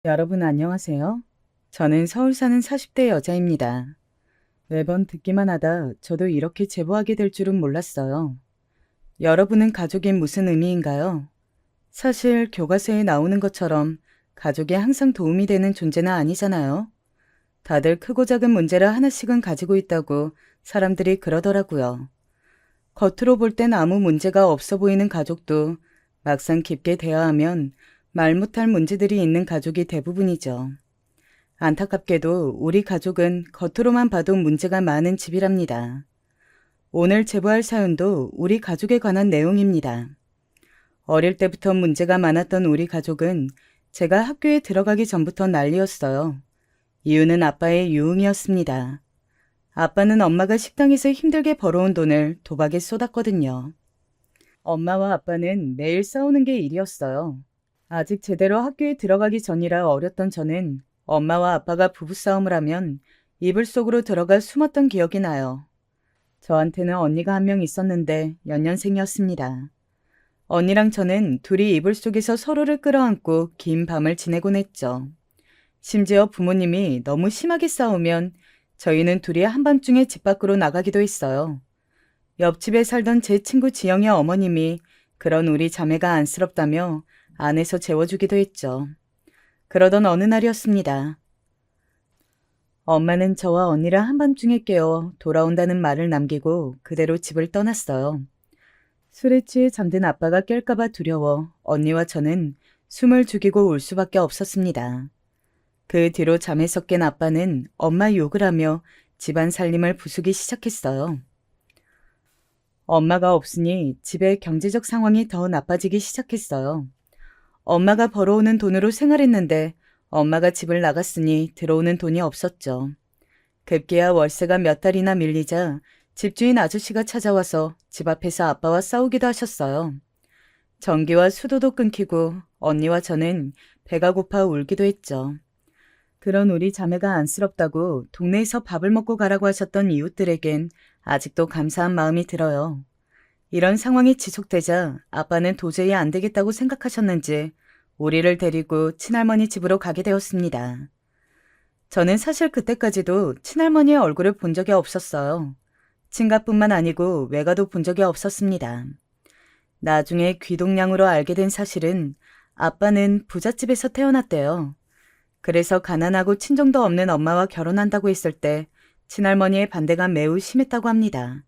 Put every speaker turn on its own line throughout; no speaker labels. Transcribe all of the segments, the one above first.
여러분 안녕하세요. 저는 서울 사는 40대 여자입니다. 매번 듣기만 하다 저도 이렇게 제보하게 될 줄은 몰랐어요. 여러분은 가족이 무슨 의미인가요? 사실 교과서에 나오는 것처럼 가족이 항상 도움이 되는 존재는 아니잖아요. 다들 크고 작은 문제를 하나씩은 가지고 있다고 사람들이 그러더라고요. 겉으로 볼 땐 아무 문제가 없어 보이는 가족도 막상 깊게 대화하면 말 못할 문제들이 있는 가족이 대부분이죠. 안타깝게도 우리 가족은 겉으로만 봐도 문제가 많은 집이랍니다. 오늘 제보할 사연도 우리 가족에 관한 내용입니다. 어릴 때부터 문제가 많았던 우리 가족은 제가 학교에 들어가기 전부터 난리였어요. 이유는 아빠의 유흥이었습니다. 아빠는 엄마가 식당에서 힘들게 벌어온 돈을 도박에 쏟았거든요. 엄마와 아빠는 매일 싸우는 게 일이었어요. 아직 제대로 학교에 들어가기 전이라 어렸던 저는 엄마와 아빠가 부부싸움을 하면 이불 속으로 들어가 숨었던 기억이 나요. 저한테는 언니가 한 명 있었는데 연년생이었습니다. 언니랑 저는 둘이 이불 속에서 서로를 끌어안고 긴 밤을 지내곤 했죠. 심지어 부모님이 너무 심하게 싸우면 저희는 둘이 한밤중에 집 밖으로 나가기도 했어요. 옆집에 살던 제 친구 지영의 어머님이 그런 우리 자매가 안쓰럽다며 안에서 재워주기도 했죠. 그러던 어느 날이었습니다. 엄마는 저와 언니를 한밤중에 깨워 돌아온다는 말을 남기고 그대로 집을 떠났어요. 술에 취해 잠든 아빠가 깰까봐 두려워 언니와 저는 숨을 죽이고 울 수밖에 없었습니다. 그 뒤로 잠에서 깬 아빠는 엄마 욕을 하며 집안 살림을 부수기 시작했어요. 엄마가 없으니 집의 경제적 상황이 더 나빠지기 시작했어요. 엄마가 벌어오는 돈으로 생활했는데 엄마가 집을 나갔으니 들어오는 돈이 없었죠. 급기야 월세가 몇 달이나 밀리자 집주인 아저씨가 찾아와서 집 앞에서 아빠와 싸우기도 하셨어요. 전기와 수도도 끊기고 언니와 저는 배가 고파 울기도 했죠. 그런 우리 자매가 안쓰럽다고 동네에서 밥을 먹고 가라고 하셨던 이웃들에겐 아직도 감사한 마음이 들어요. 이런 상황이 지속되자 아빠는 도저히 안 되겠다고 생각하셨는지 우리를 데리고 친할머니 집으로 가게 되었습니다. 저는 사실 그때까지도 친할머니의 얼굴을 본 적이 없었어요. 친가뿐만 아니고 외가도 본 적이 없었습니다. 나중에 귀동냥으로 알게 된 사실은 아빠는 부잣집에서 태어났대요. 그래서 가난하고 친정도 없는 엄마와 결혼한다고 했을 때 친할머니의 반대가 매우 심했다고 합니다.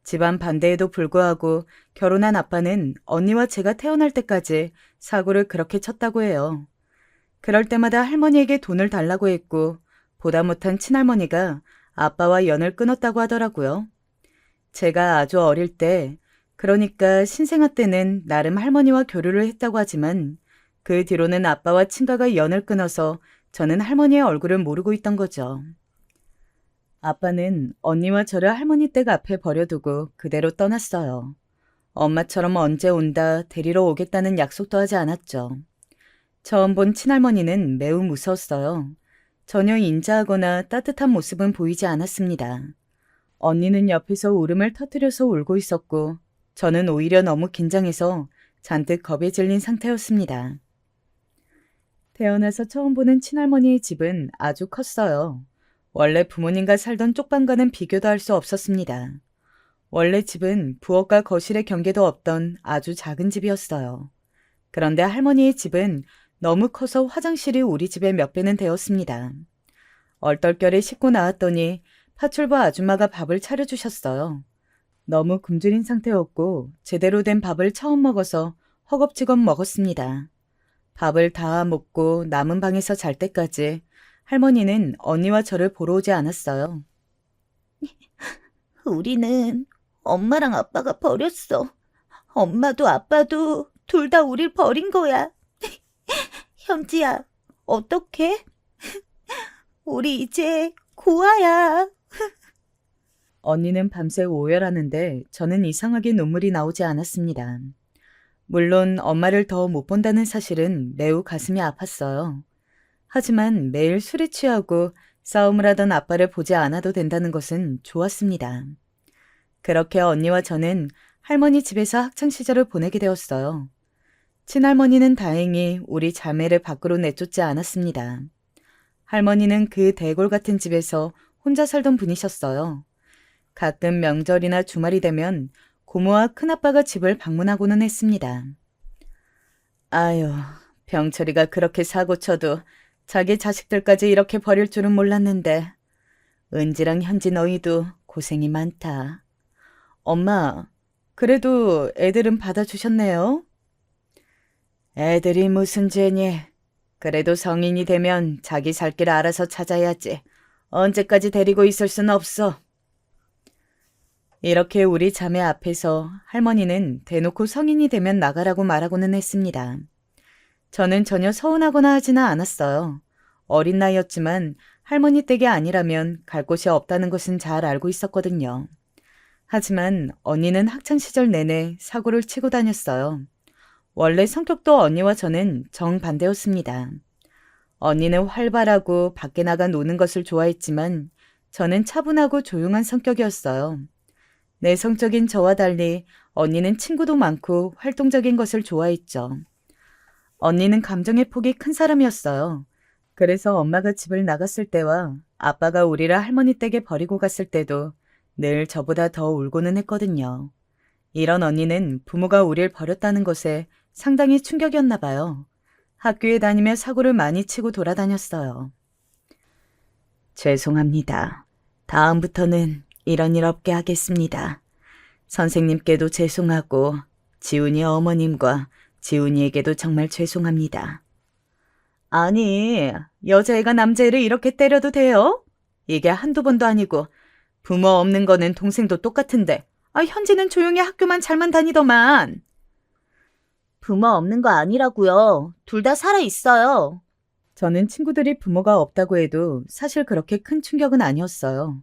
집안 반대에도 불구하고 결혼한 아빠는 언니와 제가 태어날 때까지 사고를 그렇게 쳤다고 해요. 그럴 때마다 할머니에게 돈을 달라고 했고 보다 못한 친할머니가 아빠와 연을 끊었다고 하더라고요. 제가 아주 어릴 때, 그러니까 신생아 때는 나름 할머니와 교류를 했다고 하지만 그 뒤로는 아빠와 친가가 연을 끊어서 저는 할머니의 얼굴을 모르고 있던 거죠. 아빠는 언니와 저를 할머니 댁 앞에 버려두고 그대로 떠났어요. 엄마처럼 언제 온다, 데리러 오겠다는 약속도 하지 않았죠. 처음 본 친할머니는 매우 무서웠어요. 전혀 인자하거나 따뜻한 모습은 보이지 않았습니다. 언니는 옆에서 울음을 터뜨려서 울고 있었고 저는 오히려 너무 긴장해서 잔뜩 겁에 질린 상태였습니다. 태어나서 처음 보는 친할머니의 집은 아주 컸어요. 원래 부모님과 살던 쪽방과는 비교도 할 수 없었습니다. 원래 집은 부엌과 거실의 경계도 없던 아주 작은 집이었어요. 그런데 할머니의 집은 너무 커서 화장실이 우리 집의 몇 배는 되었습니다. 얼떨결에 씻고 나왔더니 파출부 아줌마가 밥을 차려주셨어요. 너무 굶주린 상태였고 제대로 된 밥을 처음 먹어서 허겁지겁 먹었습니다. 밥을 다 먹고 남은 방에서 잘 때까지 할머니는 언니와 저를 보러 오지 않았어요.
우리는 엄마랑 아빠가 버렸어. 엄마도 아빠도 둘 다 우릴 버린 거야. 현지야, 어떡해? 우리 이제 고아야.
언니는 밤새 오열하는데 저는 이상하게 눈물이 나오지 않았습니다. 물론 엄마를 더 못 본다는 사실은 매우 가슴이 아팠어요. 하지만 매일 술에 취하고 싸움을 하던 아빠를 보지 않아도 된다는 것은 좋았습니다. 그렇게 언니와 저는 할머니 집에서 학창시절을 보내게 되었어요. 친할머니는 다행히 우리 자매를 밖으로 내쫓지 않았습니다. 할머니는 그 대골 같은 집에서 혼자 살던 분이셨어요. 가끔 명절이나 주말이 되면 고모와 큰아빠가 집을 방문하고는 했습니다. 아유, 병철이가 그렇게 사고쳐도 자기 자식들까지 이렇게 버릴 줄은 몰랐는데. 은지랑 현지 너희도 고생이 많다. 엄마, 그래도 애들은 받아주셨네요? 애들이 무슨 죄니? 그래도 성인이 되면 자기 살 길 알아서 찾아야지. 언제까지 데리고 있을 순 없어. 이렇게 우리 자매 앞에서 할머니는 대놓고 성인이 되면 나가라고 말하고는 했습니다. 저는 전혀 서운하거나 하지는 않았어요. 어린 나이였지만 할머니 댁이 아니라면 갈 곳이 없다는 것은 잘 알고 있었거든요. 하지만 언니는 학창시절 내내 사고를 치고 다녔어요. 원래 성격도 언니와 저는 정반대였습니다. 언니는 활발하고 밖에 나가 노는 것을 좋아했지만 저는 차분하고 조용한 성격이었어요. 내성적인 저와 달리 언니는 친구도 많고 활동적인 것을 좋아했죠. 언니는 감정의 폭이 큰 사람이었어요. 그래서 엄마가 집을 나갔을 때와 아빠가 우리를 할머니 댁에 버리고 갔을 때도 늘 저보다 더 울고는 했거든요. 이런 언니는 부모가 우릴 버렸다는 것에 상당히 충격이었나 봐요. 학교에 다니며 사고를 많이 치고 돌아다녔어요. 죄송합니다. 다음부터는 이런 일 없게 하겠습니다. 선생님께도 죄송하고 지훈이 어머님과 지훈이에게도 정말 죄송합니다. 아니, 여자애가 남자애를 이렇게 때려도 돼요? 이게 한두 번도 아니고 부모 없는 거는 동생도 똑같은데 현지는 조용히 학교만 잘만 다니더만.
부모 없는 거 아니라고요. 둘 다 살아 있어요.
저는 친구들이 부모가 없다고 해도 사실 그렇게 큰 충격은 아니었어요.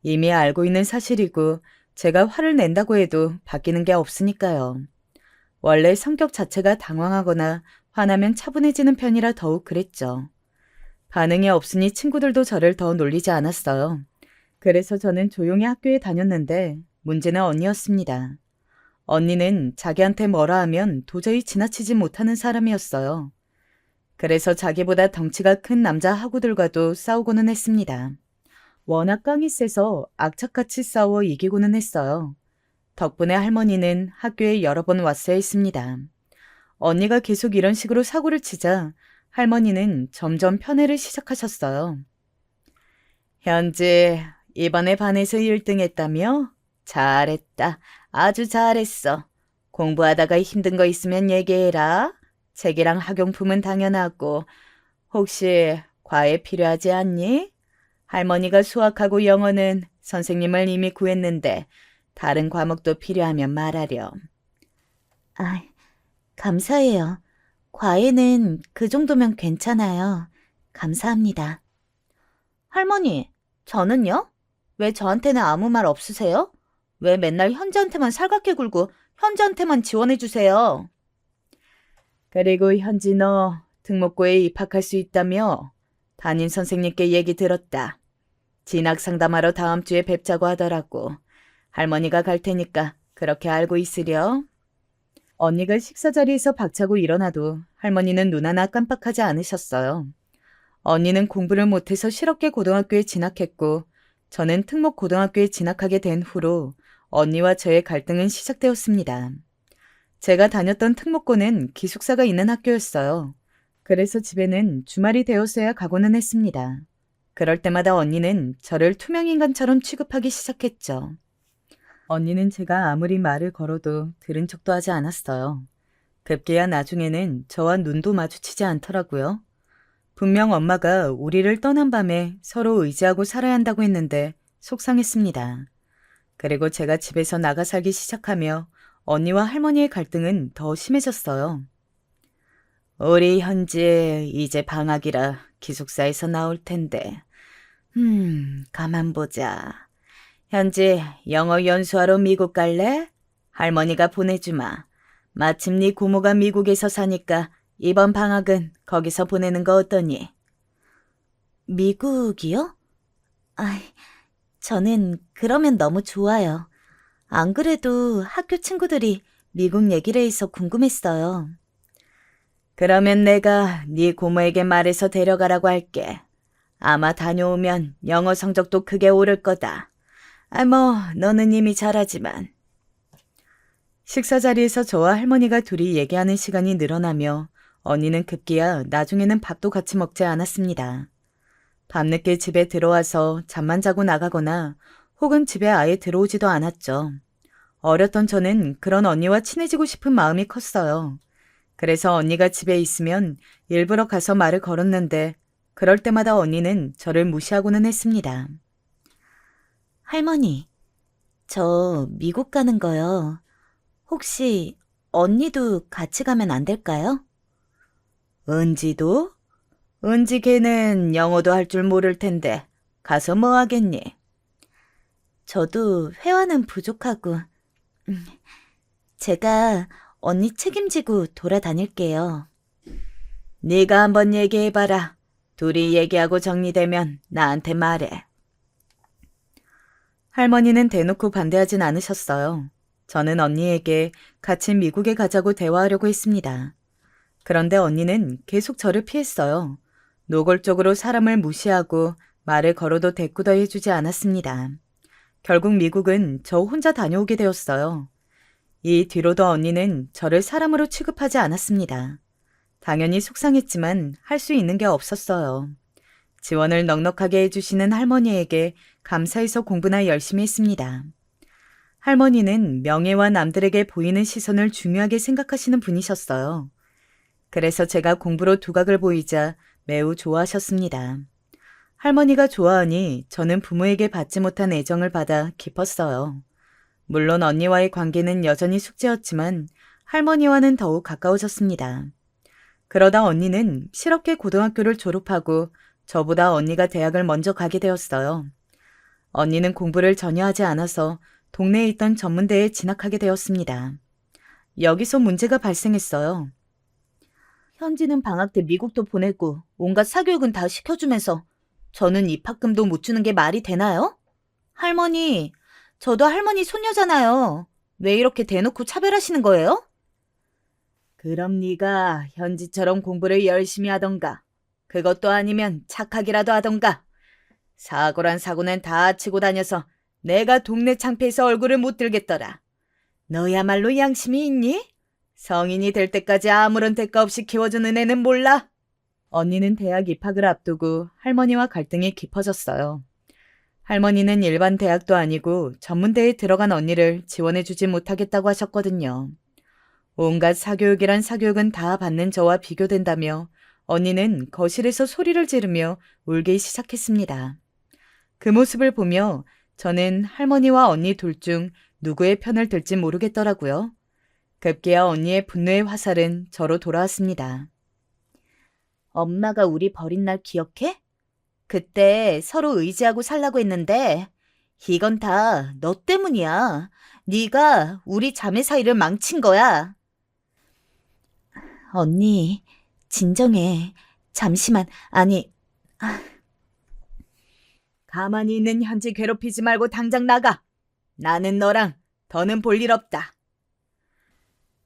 이미 알고 있는 사실이고 제가 화를 낸다고 해도 바뀌는 게 없으니까요. 원래 성격 자체가 당황하거나 화나면 차분해지는 편이라 더욱 그랬죠. 반응이 없으니 친구들도 저를 더 놀리지 않았어요. 그래서 저는 조용히 학교에 다녔는데 문제는 언니였습니다. 언니는 자기한테 뭐라 하면 도저히 지나치지 못하는 사람이었어요. 그래서 자기보다 덩치가 큰 남자 하구들과도 싸우고는 했습니다. 워낙 깡이 세서 악착같이 싸워 이기고는 했어요. 덕분에 할머니는 학교에 여러 번 왔어야 했습니다. 언니가 계속 이런 식으로 사고를 치자 할머니는 점점 편애를 시작하셨어요. 현지, 이번에 반에서 1등 했다며? 잘했다. 아주 잘했어. 공부하다가 힘든 거 있으면 얘기해라. 책이랑 학용품은 당연하고 혹시 과외 필요하지 않니? 할머니가 수학하고 영어는 선생님을 이미 구했는데 다른 과목도 필요하면 말하렴.
아, 감사해요. 과외는 그 정도면 괜찮아요. 감사합니다. 할머니, 저는요? 왜 저한테는 아무 말 없으세요? 왜 맨날 현지한테만 살갑게 굴고 현지한테만 지원해 주세요?
그리고 현지 너 특목고에 입학할 수 있다며? 담임 선생님께 얘기 들었다. 진학 상담하러 다음 주에 뵙자고 하더라고. 할머니가 갈 테니까 그렇게 알고 있으려. 언니가 식사 자리에서 박차고 일어나도 할머니는 눈 하나 깜빡하지 않으셨어요. 언니는 공부를 못해서 실업계 고등학교에 진학했고 저는 특목 고등학교에 진학하게 된 후로 언니와 저의 갈등은 시작되었습니다. 제가 다녔던 특목고는 기숙사가 있는 학교였어요. 그래서 집에는 주말이 되었어야 가고는 했습니다. 그럴 때마다 언니는 저를 투명인간처럼 취급하기 시작했죠. 언니는 제가 아무리 말을 걸어도 들은 척도 하지 않았어요. 급기야 나중에는 저와 눈도 마주치지 않더라고요. 분명 엄마가 우리를 떠난 밤에 서로 의지하고 살아야 한다고 했는데 속상했습니다. 그리고 제가 집에서 나가 살기 시작하며 언니와 할머니의 갈등은 더 심해졌어요. 우리 현지 이제 방학이라 기숙사에서 나올 텐데. 가만 보자. 현지 영어 연수하러 미국 갈래? 할머니가 보내주마. 마침 네 고모가 미국에서 사니까 이번 방학은 거기서 보내는 거 어떠니?
미국이요? 저는 그러면 너무 좋아요. 안 그래도 학교 친구들이 미국 얘기를 해서 궁금했어요. 그러면 내가 네 고모에게 말해서 데려가라고 할게. 아마 다녀오면 영어 성적도 크게 오를 거다. 너는 이미 잘하지만.
식사 자리에서 저와 할머니가 둘이 얘기하는 시간이 늘어나며 언니는 급기야 나중에는 밥도 같이 먹지 않았습니다. 밤늦게 집에 들어와서 잠만 자고 나가거나 혹은 집에 아예 들어오지도 않았죠. 어렸던 저는 그런 언니와 친해지고 싶은 마음이 컸어요. 그래서 언니가 집에 있으면 일부러 가서 말을 걸었는데 그럴 때마다 언니는 저를 무시하고는 했습니다.
할머니, 저 미국 가는 거요. 혹시 언니도 같이 가면 안 될까요? 은지도? 은지 걔는 영어도 할 줄 모를 텐데 가서 뭐 하겠니? 저도 회화는 부족하고 제가 언니 책임지고 돌아다닐게요. 네가 한번 얘기해봐라. 둘이 얘기하고 정리되면 나한테 말해.
할머니는 대놓고 반대하진 않으셨어요. 저는 언니에게 같이 미국에 가자고 대화하려고 했습니다. 그런데 언니는 계속 저를 피했어요. 노골적으로 사람을 무시하고 말을 걸어도 대꾸도 해주지 않았습니다. 결국 미국은 저 혼자 다녀오게 되었어요. 이 뒤로도 언니는 저를 사람으로 취급하지 않았습니다. 당연히 속상했지만 할 수 있는 게 없었어요. 지원을 넉넉하게 해주시는 할머니에게 감사해서 공부나 열심히 했습니다. 할머니는 명예와 남들에게 보이는 시선을 중요하게 생각하시는 분이셨어요. 그래서 제가 공부로 두각을 보이자 매우 좋아하셨습니다. 할머니가 좋아하니 저는 부모에게 받지 못한 애정을 받아 기뻤어요. 물론 언니와의 관계는 여전히 숙제였지만 할머니와는 더욱 가까워졌습니다. 그러다 언니는 실업계 고등학교를 졸업하고 저보다 언니가 대학을 먼저 가게 되었어요. 언니는 공부를 전혀 하지 않아서 동네에 있던 전문대에 진학하게 되었습니다. 여기서 문제가 발생했어요.
현지는 방학 때 미국도 보내고 온갖 사교육은 다 시켜주면서 저는 입학금도 못 주는 게 말이 되나요? 할머니, 저도 할머니 손녀잖아요. 왜 이렇게 대놓고 차별하시는 거예요? 그럼 네가 현지처럼 공부를 열심히 하던가, 그것도 아니면 착하기라도 하던가. 사고란 사고는 다 치고 다녀서 내가 동네 창피해서 얼굴을 못 들겠더라. 너야말로 양심이 있니? 성인이 될 때까지 아무런 대가 없이 키워주는 애는 몰라?
언니는 대학 입학을 앞두고 할머니와 갈등이 깊어졌어요. 할머니는 일반 대학도 아니고 전문대에 들어간 언니를 지원해주지 못하겠다고 하셨거든요. 온갖 사교육이란 사교육은 다 받는 저와 비교된다며 언니는 거실에서 소리를 지르며 울기 시작했습니다. 그 모습을 보며 저는 할머니와 언니 둘 중 누구의 편을 들지 모르겠더라고요. 급기야 언니의 분노의 화살은 저로 돌아왔습니다.
엄마가 우리 버린 날 기억해? 그때 서로 의지하고 살라고 했는데 이건 다 너 때문이야. 네가 우리 자매 사이를 망친 거야. 언니, 진정해. 잠시만, 아니... 가만히 있는 현지 괴롭히지 말고 당장 나가. 나는 너랑 더는 볼 일 없다.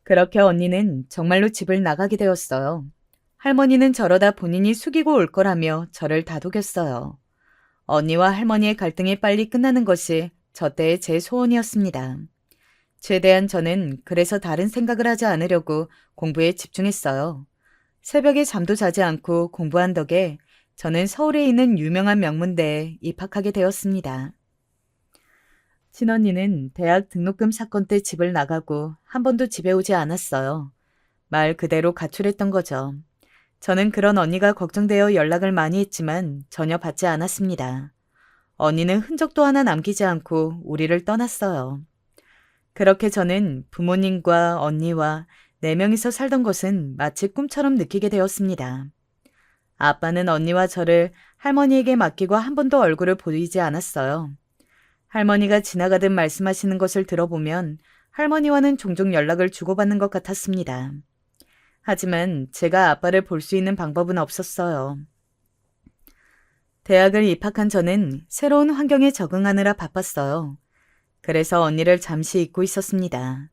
그렇게 언니는 정말로 집을 나가게 되었어요. 할머니는 저러다 본인이 숙이고 올 거라며 저를 다독였어요. 언니와 할머니의 갈등이 빨리 끝나는 것이 저 때의 제 소원이었습니다. 최대한 저는 그래서 다른 생각을 하지 않으려고 공부에 집중했어요. 새벽에 잠도 자지 않고 공부한 덕에 저는 서울에 있는 유명한 명문대에 입학하게 되었습니다. 친언니는 대학 등록금 사건 때 집을 나가고 한 번도 집에 오지 않았어요. 말 그대로 가출했던 거죠. 저는 그런 언니가 걱정되어 연락을 많이 했지만 전혀 받지 않았습니다. 언니는 흔적도 하나 남기지 않고 우리를 떠났어요. 그렇게 저는 부모님과 언니와 4명이서 살던 것은 마치 꿈처럼 느끼게 되었습니다. 아빠는 언니와 저를 할머니에게 맡기고 한 번도 얼굴을 보이지 않았어요. 할머니가 지나가듯 말씀하시는 것을 들어보면 할머니와는 종종 연락을 주고받는 것 같았습니다. 하지만 제가 아빠를 볼 수 있는 방법은 없었어요. 대학을 입학한 저는 새로운 환경에 적응하느라 바빴어요. 그래서 언니를 잠시 잊고 있었습니다.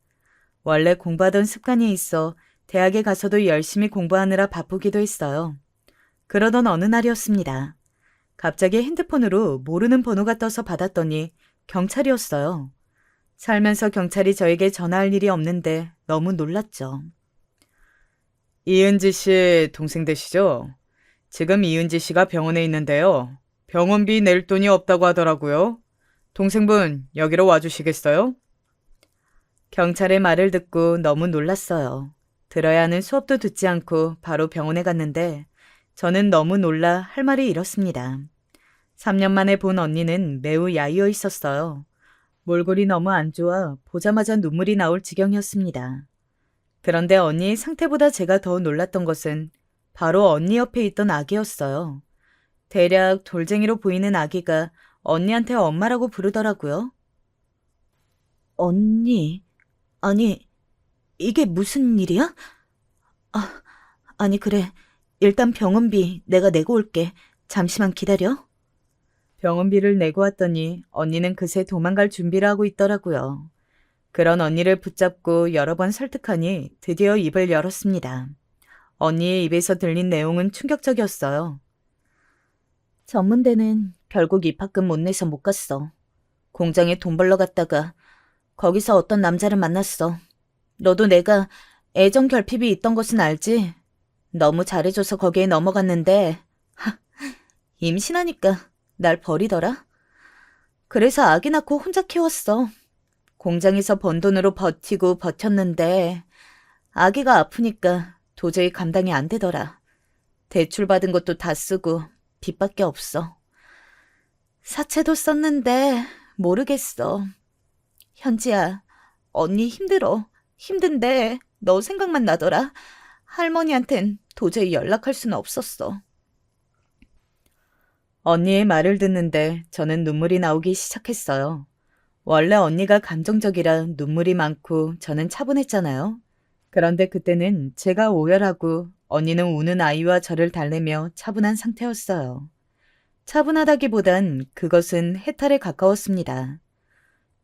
원래 공부하던 습관이 있어 대학에 가서도 열심히 공부하느라 바쁘기도 했어요. 그러던 어느 날이었습니다. 갑자기 핸드폰으로 모르는 번호가 떠서 받았더니 경찰이었어요. 살면서 경찰이 저에게 전화할 일이 없는데 너무 놀랐죠. 이은지 씨 동생 되시죠? 지금 이은지 씨가 병원에 있는데요. 병원비 낼 돈이 없다고 하더라고요. 동생분, 여기로 와주시겠어요? 경찰의 말을 듣고 너무 놀랐어요. 들어야 하는 수업도 듣지 않고 바로 병원에 갔는데 저는 너무 놀라 할 말이 이렇습니다. 3년 만에 본 언니는 매우 야위어 있었어요. 몰골이 너무 안 좋아 보자마자 눈물이 나올 지경이었습니다. 그런데 언니의 상태보다 제가 더 놀랐던 것은 바로 언니 옆에 있던 아기였어요. 대략 돌쟁이로 보이는 아기가 언니한테 엄마라고 부르더라고요.
언니, 아니, 이게 무슨 일이야? 아니, 그래. 일단 병원비 내가 내고 올게. 잠시만 기다려.
병원비를 내고 왔더니 언니는 그새 도망갈 준비를 하고 있더라고요. 그런 언니를 붙잡고 여러 번 설득하니 드디어 입을 열었습니다. 언니의 입에서 들린 내용은 충격적이었어요.
전문대는 결국 입학금 못 내서 못 갔어. 공장에 돈 벌러 갔다가 거기서 어떤 남자를 만났어. 너도 내가 애정 결핍이 있던 것은 알지? 너무 잘해줘서 거기에 넘어갔는데 임신하니까 날 버리더라. 그래서 아기 낳고 혼자 키웠어. 공장에서 번 돈으로 버티고 버텼는데 아기가 아프니까 도저히 감당이 안 되더라. 대출 받은 것도 다 쓰고 빚밖에 없어. 사채도 썼는데 모르겠어. 현지야, 언니 힘들어. 힘든데 너 생각만 나더라. 할머니한텐 도저히 연락할 수는 없었어.
언니의 말을 듣는데 저는 눈물이 나오기 시작했어요. 원래 언니가 감정적이라 눈물이 많고 저는 차분했잖아요. 그런데 그때는 제가 오열하고 언니는 우는 아이와 저를 달래며 차분한 상태였어요. 차분하다기보단 그것은 해탈에 가까웠습니다.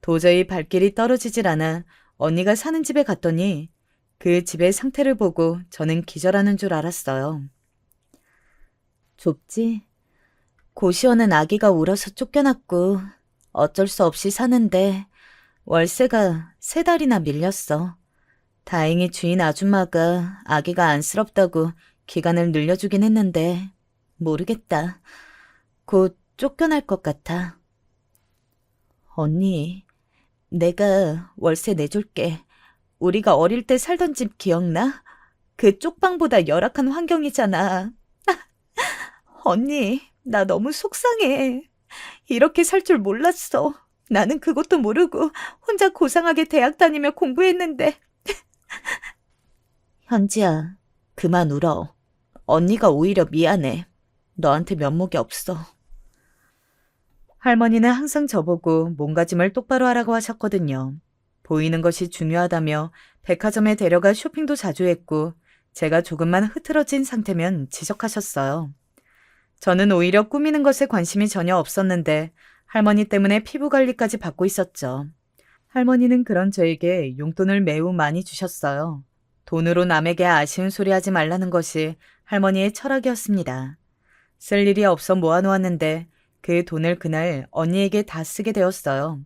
도저히 발길이 떨어지질 않아 언니가 사는 집에 갔더니 그 집의 상태를 보고 저는 기절하는 줄 알았어요.
좁지? 고시원은 아기가 울어서 쫓겨났고 어쩔 수 없이 사는데 월세가 3달이나 밀렸어. 다행히 주인 아줌마가 아기가 안쓰럽다고 기간을 늘려주긴 했는데 모르겠다. 곧 쫓겨날 것 같아. 언니, 내가 월세 내줄게. 우리가 어릴 때 살던 집 기억나? 그 쪽방보다 열악한 환경이잖아. 언니, 나 너무 속상해. 이렇게 살 줄 몰랐어. 나는 그것도 모르고 혼자 고상하게 대학 다니며 공부했는데. 현지야, 그만 울어. 언니가 오히려 미안해. 너한테 면목이 없어.
할머니는 항상 저보고 몸가짐을 똑바로 하라고 하셨거든요. 보이는 것이 중요하다며 백화점에 데려가 쇼핑도 자주 했고 제가 조금만 흐트러진 상태면 지적하셨어요. 저는 오히려 꾸미는 것에 관심이 전혀 없었는데 할머니 때문에 피부 관리까지 받고 있었죠. 할머니는 그런 저에게 용돈을 매우 많이 주셨어요. 돈으로 남에게 아쉬운 소리 하지 말라는 것이 할머니의 철학이었습니다. 쓸 일이 없어 모아놓았는데 그 돈을 그날 언니에게 다 쓰게 되었어요.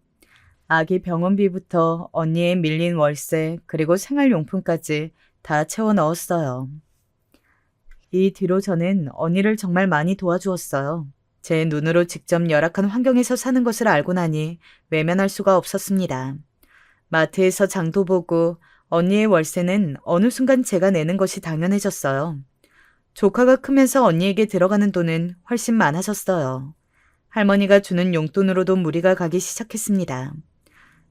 아기 병원비부터 언니의 밀린 월세 그리고 생활용품까지 다 채워 넣었어요. 이 뒤로 저는 언니를 정말 많이 도와주었어요. 제 눈으로 직접 열악한 환경에서 사는 것을 알고 나니 외면할 수가 없었습니다. 마트에서 장도 보고 언니의 월세는 어느 순간 제가 내는 것이 당연해졌어요. 조카가 크면서 언니에게 들어가는 돈은 훨씬 많아졌어요. 할머니가 주는 용돈으로도 무리가 가기 시작했습니다.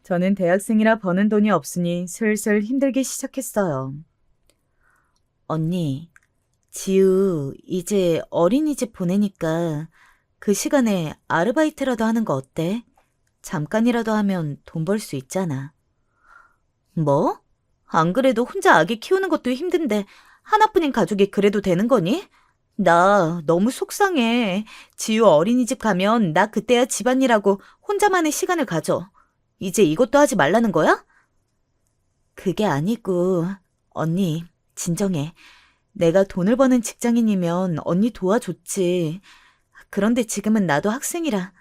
저는 대학생이라 버는 돈이 없으니 슬슬 힘들기 시작했어요.
언니, 지우 이제 어린이집 보내니까 그 시간에 아르바이트라도 하는 거 어때? 잠깐이라도 하면 돈 벌 수 있잖아. 뭐? 안 그래도 혼자 아기 키우는 것도 힘든데 하나뿐인 가족이 그래도 되는 거니? 나 너무 속상해. 지우 어린이집 가면 나 그때야 집안일하고 혼자만의 시간을 가져. 이제 이것도 하지 말라는 거야? 그게 아니고, 언니, 진정해. 내가 돈을 버는 직장인이면 언니 도와줬지. 그런데 지금은 나도 학생이라.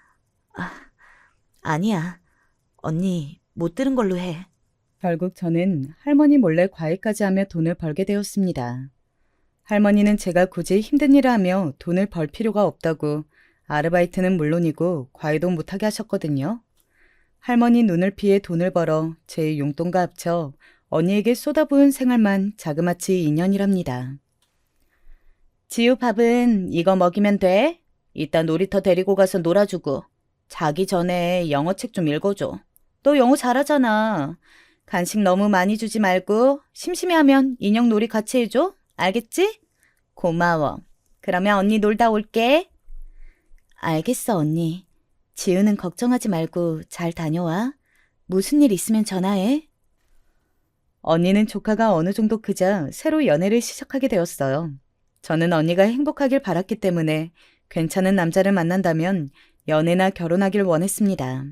아니야. 언니, 못 들은 걸로 해.
결국 저는 할머니 몰래 과외까지 하며 돈을 벌게 되었습니다. 할머니는 제가 굳이 힘든 일을 하며 돈을 벌 필요가 없다고 아르바이트는 물론이고 과외도 못하게 하셨거든요. 할머니 눈을 피해 돈을 벌어 제 용돈과 합쳐 언니에게 쏟아부은 생활만 자그마치 2년이랍니다. 지우 밥은 이거 먹이면 돼. 이따 놀이터 데리고 가서 놀아주고 자기 전에 영어 책 좀 읽어줘. 너 영어 잘하잖아. 간식 너무 많이 주지 말고 심심해하면 인형 놀이 같이 해줘. 알겠지? 고마워. 그러면 언니 놀다 올게. 알겠어, 언니. 지우는 걱정하지 말고 잘 다녀와. 무슨 일 있으면 전화해. 언니는 조카가 어느 정도 크자 새로 연애를 시작하게 되었어요. 저는 언니가 행복하길 바랐기 때문에 괜찮은 남자를 만난다면 연애나 결혼하길 원했습니다.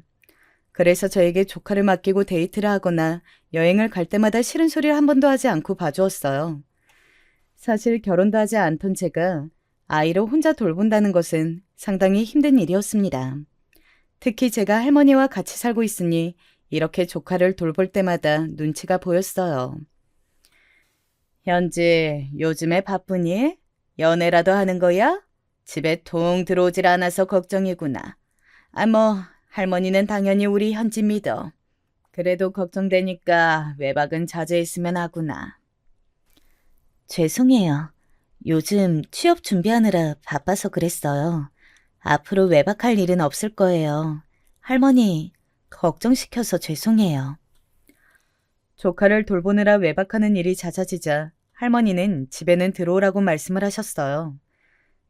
그래서 저에게 조카를 맡기고 데이트를 하거나 여행을 갈 때마다 싫은 소리를 한 번도 하지 않고 봐주었어요. 사실 결혼도 하지 않던 제가 아이를 혼자 돌본다는 것은 상당히 힘든 일이었습니다. 특히 제가 할머니와 같이 살고 있으니 이렇게 조카를 돌볼 때마다 눈치가 보였어요. 현지, 요즘에 바쁘니? 연애라도 하는 거야? 집에 통 들어오질 않아서 걱정이구나. 할머니는 당연히 우리 현지 믿어. 그래도 걱정되니까 외박은 자제했으면 하구나. 죄송해요. 요즘 취업 준비하느라 바빠서 그랬어요. 앞으로 외박할 일은 없을 거예요. 할머니, 걱정시켜서 죄송해요. 조카를 돌보느라 외박하는 일이 잦아지자 할머니는 집에는 들어오라고 말씀을 하셨어요.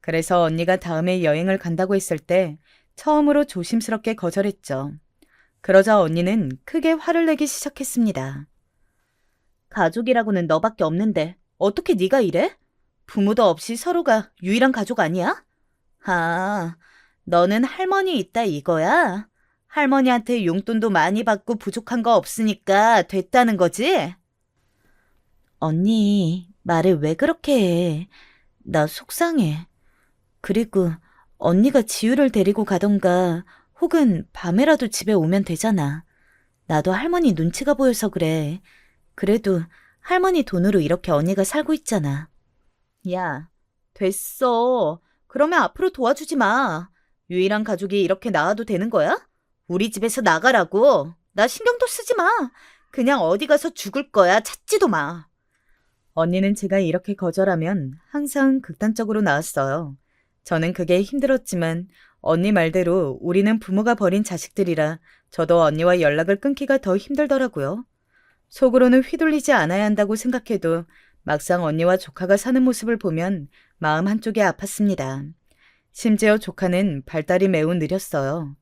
그래서 언니가 다음에 여행을 간다고 했을 때 처음으로 조심스럽게 거절했죠. 그러자 언니는 크게 화를 내기 시작했습니다. 가족이라고는 너밖에 없는데 어떻게 네가 이래? 부모도 없이 서로가 유일한 가족 아니야? 너는 할머니 있다 이거야? 할머니한테 용돈도 많이 받고 부족한 거 없으니까 됐다는 거지? 언니, 말을 왜 그렇게 해? 나 속상해. 그리고 언니가 지우를 데리고 가던가 혹은 밤에라도 집에 오면 되잖아. 나도 할머니 눈치가 보여서 그래. 그래도 할머니 돈으로 이렇게 언니가 살고 있잖아. 야, 됐어. 그러면 앞으로 도와주지 마. 유일한 가족이 이렇게 나와도 되는 거야? 우리 집에서 나가라고. 나 신경도 쓰지 마. 그냥 어디 가서 죽을 거야. 찾지도 마. 언니는 제가 이렇게 거절하면 항상 극단적으로 나왔어요. 저는 그게 힘들었지만 언니 말대로 우리는 부모가 버린 자식들이라 저도 언니와 연락을 끊기가 더 힘들더라고요. 속으로는 휘둘리지 않아야 한다고 생각해도 막상 언니와 조카가 사는 모습을 보면 마음 한쪽이 아팠습니다. 심지어 조카는 발달이 매우 느렸어요.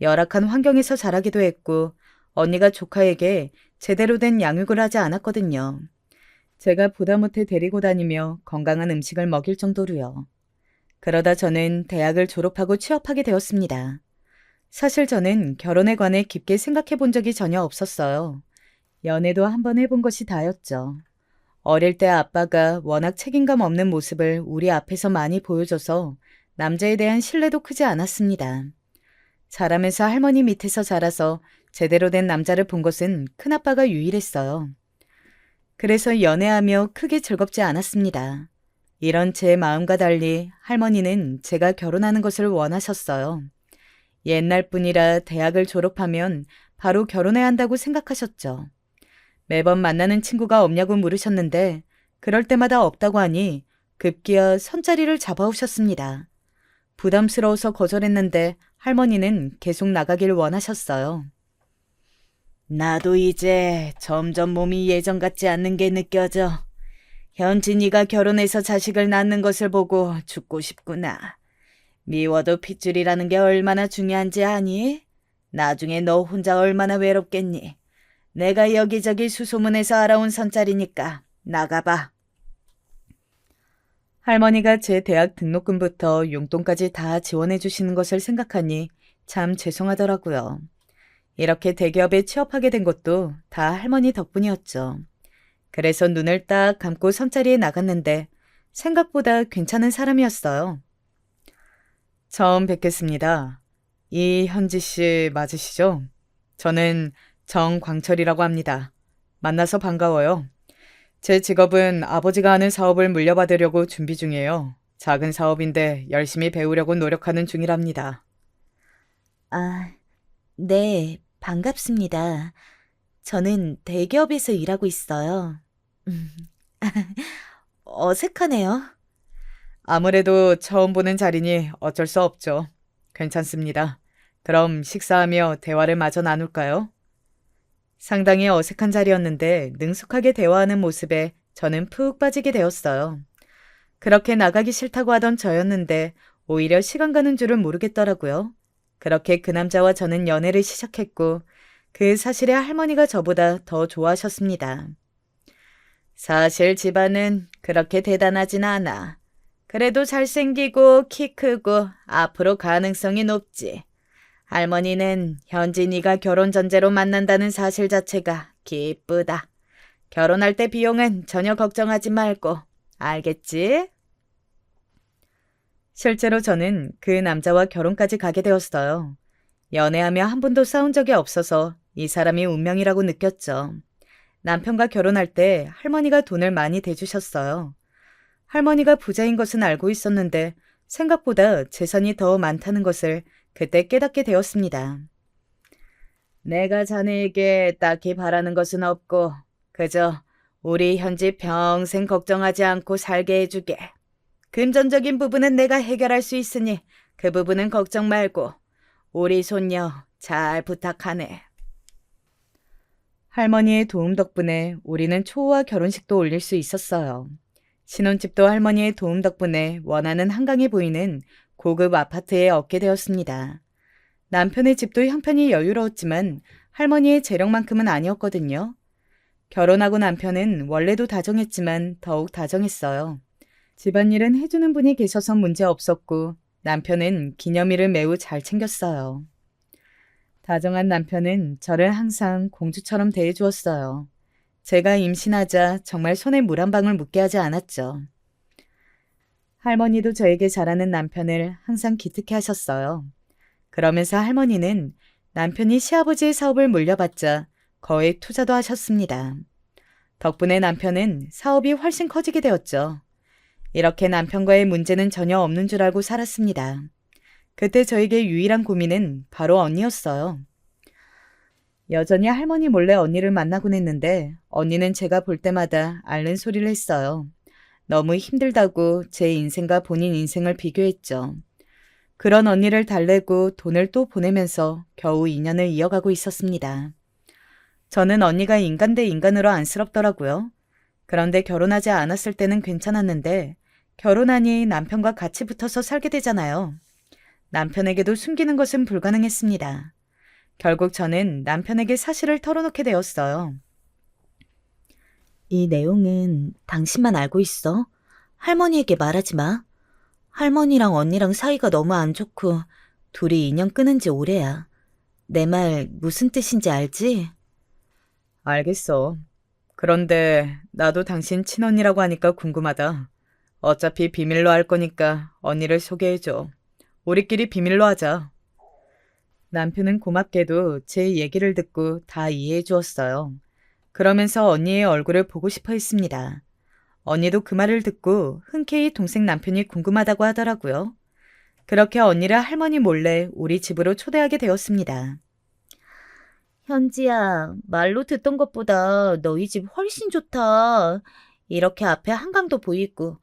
열악한 환경에서 자라기도 했고 언니가 조카에게 제대로 된 양육을 하지 않았거든요. 제가 보다 못해 데리고 다니며 건강한 음식을 먹일 정도로요. 그러다 저는 대학을 졸업하고 취업하게 되었습니다. 사실 저는 결혼에 관해 깊게 생각해 본 적이 전혀 없었어요. 연애도 한번 해본 것이 다였죠. 어릴 때 아빠가 워낙 책임감 없는 모습을 우리 앞에서 많이 보여줘서 남자에 대한 신뢰도 크지 않았습니다. 자라면서 할머니 밑에서 자라서 제대로 된 남자를 본 것은 큰아빠가 유일했어요. 그래서 연애하며 크게 즐겁지 않았습니다. 이런 제 마음과 달리 할머니는 제가 결혼하는 것을 원하셨어요. 옛날 뿐이라 대학을 졸업하면 바로 결혼해야 한다고 생각하셨죠. 매번 만나는 친구가 없냐고 물으셨는데 그럴 때마다 없다고 하니 급기야 선자리를 잡아오셨습니다. 부담스러워서 거절했는데 할머니는 계속 나가길 원하셨어요. 나도 이제 점점 몸이 예전 같지 않는 게 느껴져. 현진이가 결혼해서 자식을 낳는 것을 보고 죽고 싶구나. 미워도 핏줄이라는 게 얼마나 중요한지 아니? 나중에 너 혼자 얼마나 외롭겠니? 내가 여기저기 수소문해서 알아온 선짜리니까 나가봐. 할머니가 제 대학 등록금부터 용돈까지 다 지원해 주시는 것을 생각하니 참 죄송하더라고요. 이렇게 대기업에 취업하게 된 것도 다 할머니 덕분이었죠. 그래서 눈을 딱 감고 선자리에 나갔는데 생각보다 괜찮은 사람이었어요. 처음 뵙겠습니다. 이현지 씨 맞으시죠? 저는 정광철이라고 합니다. 만나서 반가워요. 제 직업은 아버지가 하는 사업을 물려받으려고 준비 중이에요. 작은 사업인데 열심히 배우려고 노력하는 중이랍니다.
아, 네, 반갑습니다. 저는 대기업에서 일하고 있어요. 음, 어색하네요.
아무래도 처음 보는 자리니 어쩔 수 없죠. 괜찮습니다. 그럼 식사하며 대화를 마저 나눌까요? 상당히 어색한 자리였는데 능숙하게 대화하는 모습에 저는 푹 빠지게 되었어요. 그렇게 나가기 싫다고 하던 저였는데 오히려 시간 가는 줄을 모르겠더라고요. 그렇게 그 남자와 저는 연애를 시작했고 그 사실에 할머니가 저보다 더 좋아하셨습니다. 사실 집안은 그렇게 대단하진 않아. 그래도 잘생기고 키 크고 앞으로 가능성이 높지. 할머니는 현진이가 결혼 전제로 만난다는 사실 자체가 기쁘다. 결혼할 때 비용은 전혀 걱정하지 말고. 알겠지? 실제로 저는 그 남자와 결혼까지 가게 되었어요. 연애하며 한 번도 싸운 적이 없어서 이 사람이 운명이라고 느꼈죠. 남편과 결혼할 때 할머니가 돈을 많이 대주셨어요. 할머니가 부자인 것은 알고 있었는데 생각보다 재산이 더 많다는 것을 그때 깨닫게 되었습니다. 내가 자네에게 딱히 바라는 것은 없고 그저 우리 현지 평생 걱정하지 않고 살게 해주게. 금전적인 부분은 내가 해결할 수 있으니 그 부분은 걱정 말고 우리 손녀 잘 부탁하네. 할머니의 도움 덕분에 우리는 초호화 결혼식도 올릴 수 있었어요. 신혼집도 할머니의 도움 덕분에 원하는 한강에 보이는 고급 아파트에 얻게 되었습니다. 남편의 집도 형편이 여유로웠지만 할머니의 재력만큼은 아니었거든요. 결혼하고 남편은 원래도 다정했지만 더욱 다정했어요. 집안일은 해주는 분이 계셔서 문제 없었고 남편은 기념일을 매우 잘 챙겼어요. 다정한 남편은 저를 항상 공주처럼 대해주었어요. 제가 임신하자 정말 손에 물 한 방울 묻게 하지 않았죠. 할머니도 저에게 잘하는 남편을 항상 기특해 하셨어요. 그러면서 할머니는 남편이 시아버지의 사업을 물려받자 거액 투자도 하셨습니다. 덕분에 남편은 사업이 훨씬 커지게 되었죠. 이렇게 남편과의 문제는 전혀 없는 줄 알고 살았습니다. 그때 저에게 유일한 고민은 바로 언니였어요. 여전히 할머니 몰래 언니를 만나곤 했는데 언니는 제가 볼 때마다 앓는 소리를 했어요. 너무 힘들다고 제 인생과 본인 인생을 비교했죠. 그런 언니를 달래고 돈을 또 보내면서 겨우 인연을 이어가고 있었습니다. 저는 언니가 인간 대 인간으로 안쓰럽더라고요. 그런데 결혼하지 않았을 때는 괜찮았는데 결혼하니 남편과 같이 붙어서 살게 되잖아요. 남편에게도 숨기는 것은 불가능했습니다. 결국 저는 남편에게 사실을 털어놓게 되었어요.
이 내용은 당신만 알고 있어. 할머니에게 말하지 마. 할머니랑 언니랑 사이가 너무 안 좋고 둘이 인연 끊은 지 오래야. 내 말 무슨 뜻인지 알지?
알겠어. 그런데 나도 당신 친언니라고 하니까 궁금하다. 어차피 비밀로 할 거니까 언니를 소개해줘. 우리끼리 비밀로 하자. 남편은 고맙게도 제 얘기를 듣고 다 이해해 주었어요. 그러면서 언니의 얼굴을 보고 싶어 했습니다. 언니도 그 말을 듣고 흔쾌히 동생 남편이 궁금하다고 하더라고요. 그렇게 언니를 할머니 몰래 우리 집으로 초대하게 되었습니다.
현지야, 말로 듣던 것보다 너희 집 훨씬 좋다. 이렇게 앞에 한강도 보이고.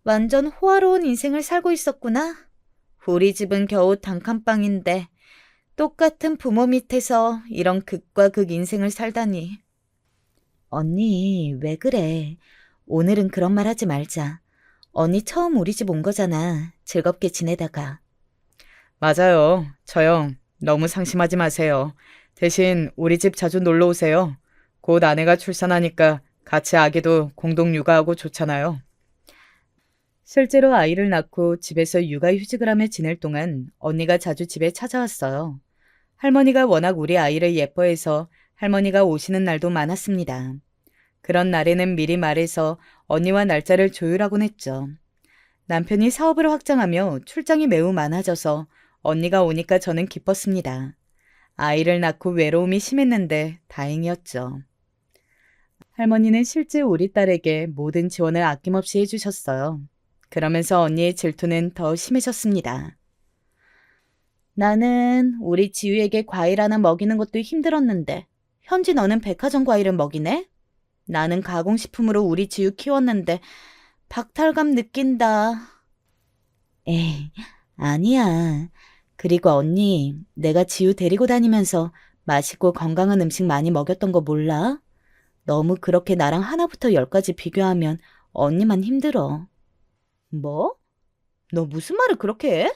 완전 호화로운 인생을 살고 있었구나. 우리 집은 겨우 단칸방인데 똑같은 부모 밑에서 이런 극과 극 인생을 살다니. 언니, 왜 그래? 오늘은 그런 말 하지 말자. 언니 처음 우리 집 온 거잖아. 즐겁게 지내다가.
맞아요. 저 형, 너무 상심하지 마세요. 대신 우리 집 자주 놀러 오세요. 곧 아내가 출산하니까 같이 아기도 공동 육아하고 좋잖아요. 실제로 아이를 낳고 집에서 육아휴직을 하며 지낼 동안 언니가 자주 집에 찾아왔어요. 할머니가 워낙 우리 아이를 예뻐해서 할머니가 오시는 날도 많았습니다. 그런 날에는 미리 말해서 언니와 날짜를 조율하곤 했죠. 남편이 사업을 확장하며 출장이 매우 많아져서 언니가 오니까 저는 기뻤습니다. 아이를 낳고 외로움이 심했는데 다행이었죠. 할머니는 실제 우리 딸에게 모든 지원을 아낌없이 해주셨어요. 그러면서 언니의 질투는 더 심해졌습니다.
나는 우리 지우에게 과일 하나 먹이는 것도 힘들었는데 현지 너는 백화점 과일을 먹이네? 나는 가공식품으로 우리 지우 키웠는데 박탈감 느낀다. 에이, 아니야. 그리고 언니, 내가 지우 데리고 다니면서 맛있고 건강한 음식 많이 먹였던 거 몰라? 너무 그렇게 나랑 하나부터 열까지 비교하면 언니만 힘들어. 뭐? 너 무슨 말을 그렇게 해?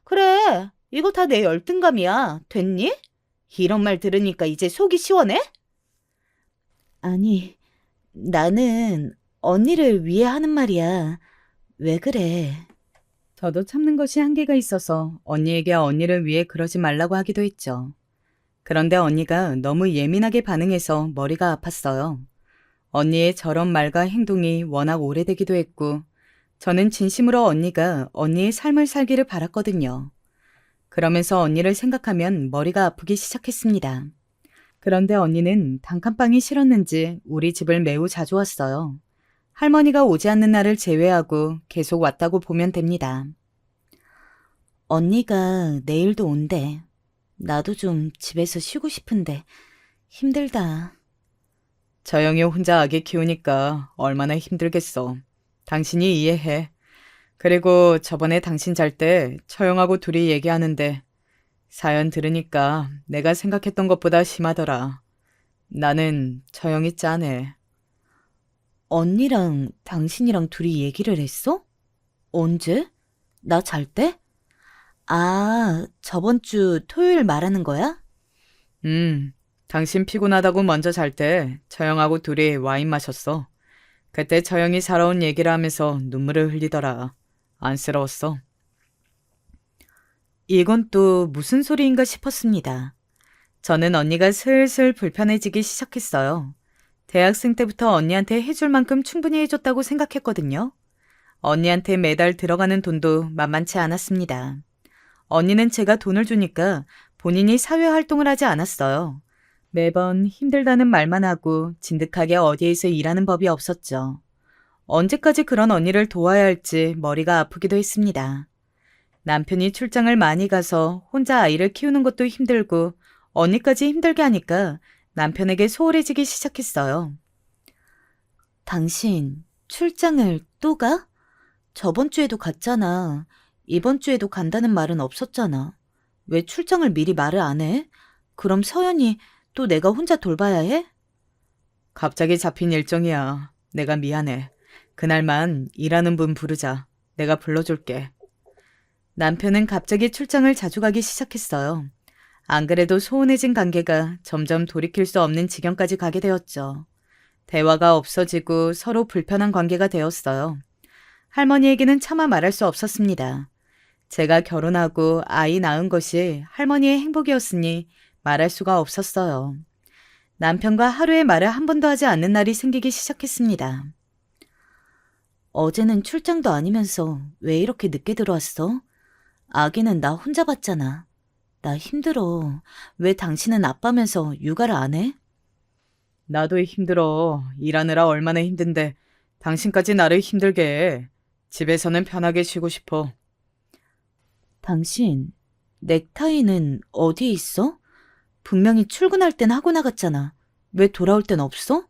그래, 이거 다 내 열등감이야. 됐니? 이런 말 들으니까 이제 속이 시원해? 아니, 나는 언니를 위해 하는 말이야. 왜 그래?
저도 참는 것이 한계가 있어서 언니에게 언니를 위해 그러지 말라고 하기도 했죠. 그런데 언니가 너무 예민하게 반응해서 머리가 아팠어요. 언니의 저런 말과 행동이 워낙 오래되기도 했고 저는 진심으로 언니가 언니의 삶을 살기를 바랐거든요. 그러면서 언니를 생각하면 머리가 아프기 시작했습니다. 그런데 언니는 단칸방이 싫었는지 우리 집을 매우 자주 왔어요. 할머니가 오지 않는 날을 제외하고 계속 왔다고 보면 됩니다.
언니가 내일도 온대. 나도 좀 집에서 쉬고 싶은데 힘들다.
저 형이 혼자 아기 키우니까 얼마나 힘들겠어. 당신이 이해해. 그리고 저번에 당신 잘 때 처형하고 둘이 얘기하는데 사연 들으니까 내가 생각했던 것보다 심하더라. 나는 처형이 짠해.
언니랑 당신이랑 둘이 얘기를 했어? 언제? 나 잘 때? 아, 저번 주 토요일 말하는 거야?
당신 피곤하다고 먼저 잘 때 처형하고 둘이 와인 마셨어. 그때 처형이 살아온 얘기를 하면서 눈물을 흘리더라. 안쓰러웠어. 이건 또 무슨 소리인가 싶었습니다. 저는 언니가 슬슬 불편해지기 시작했어요. 대학생 때부터 언니한테 해줄 만큼 충분히 해줬다고 생각했거든요. 언니한테 매달 들어가는 돈도 만만치 않았습니다. 언니는 제가 돈을 주니까 본인이 사회활동을 하지 않았어요. 매번 힘들다는 말만 하고 진득하게 어디에서 일하는 법이 없었죠. 언제까지 그런 언니를 도와야 할지 머리가 아프기도 했습니다. 남편이 출장을 많이 가서 혼자 아이를 키우는 것도 힘들고 언니까지 힘들게 하니까 남편에게 소홀해지기 시작했어요.
당신 출장을 또 가? 저번 주에도 갔잖아. 이번 주에도 간다는 말은 없었잖아. 왜 출장을 미리 말을 안 해? 그럼 서연이 또 내가 혼자 돌봐야 해?
갑자기 잡힌 일정이야. 내가 미안해. 그날만 일하는 분 부르자. 내가 불러줄게. 남편은 갑자기 출장을 자주 가기 시작했어요. 안 그래도 소원해진 관계가 점점 돌이킬 수 없는 지경까지 가게 되었죠. 대화가 없어지고 서로 불편한 관계가 되었어요. 할머니에게는 차마 말할 수 없었습니다. 제가 결혼하고 아이 낳은 것이 할머니의 행복이었으니 말할 수가 없었어요. 남편과 하루의 말을 한 번도 하지 않는 날이 생기기 시작했습니다.
어제는 출장도 아니면서 왜 이렇게 늦게 들어왔어? 아기는 나 혼자 봤잖아. 나 힘들어. 왜 당신은 아빠면서 육아를 안 해?
나도 힘들어. 일하느라 얼마나 힘든데 당신까지 나를 힘들게 해. 집에서는 편하게 쉬고 싶어.
당신, 넥타이는 어디에 있어? 분명히 출근할 땐 하고 나갔잖아. 왜 돌아올 땐 없어?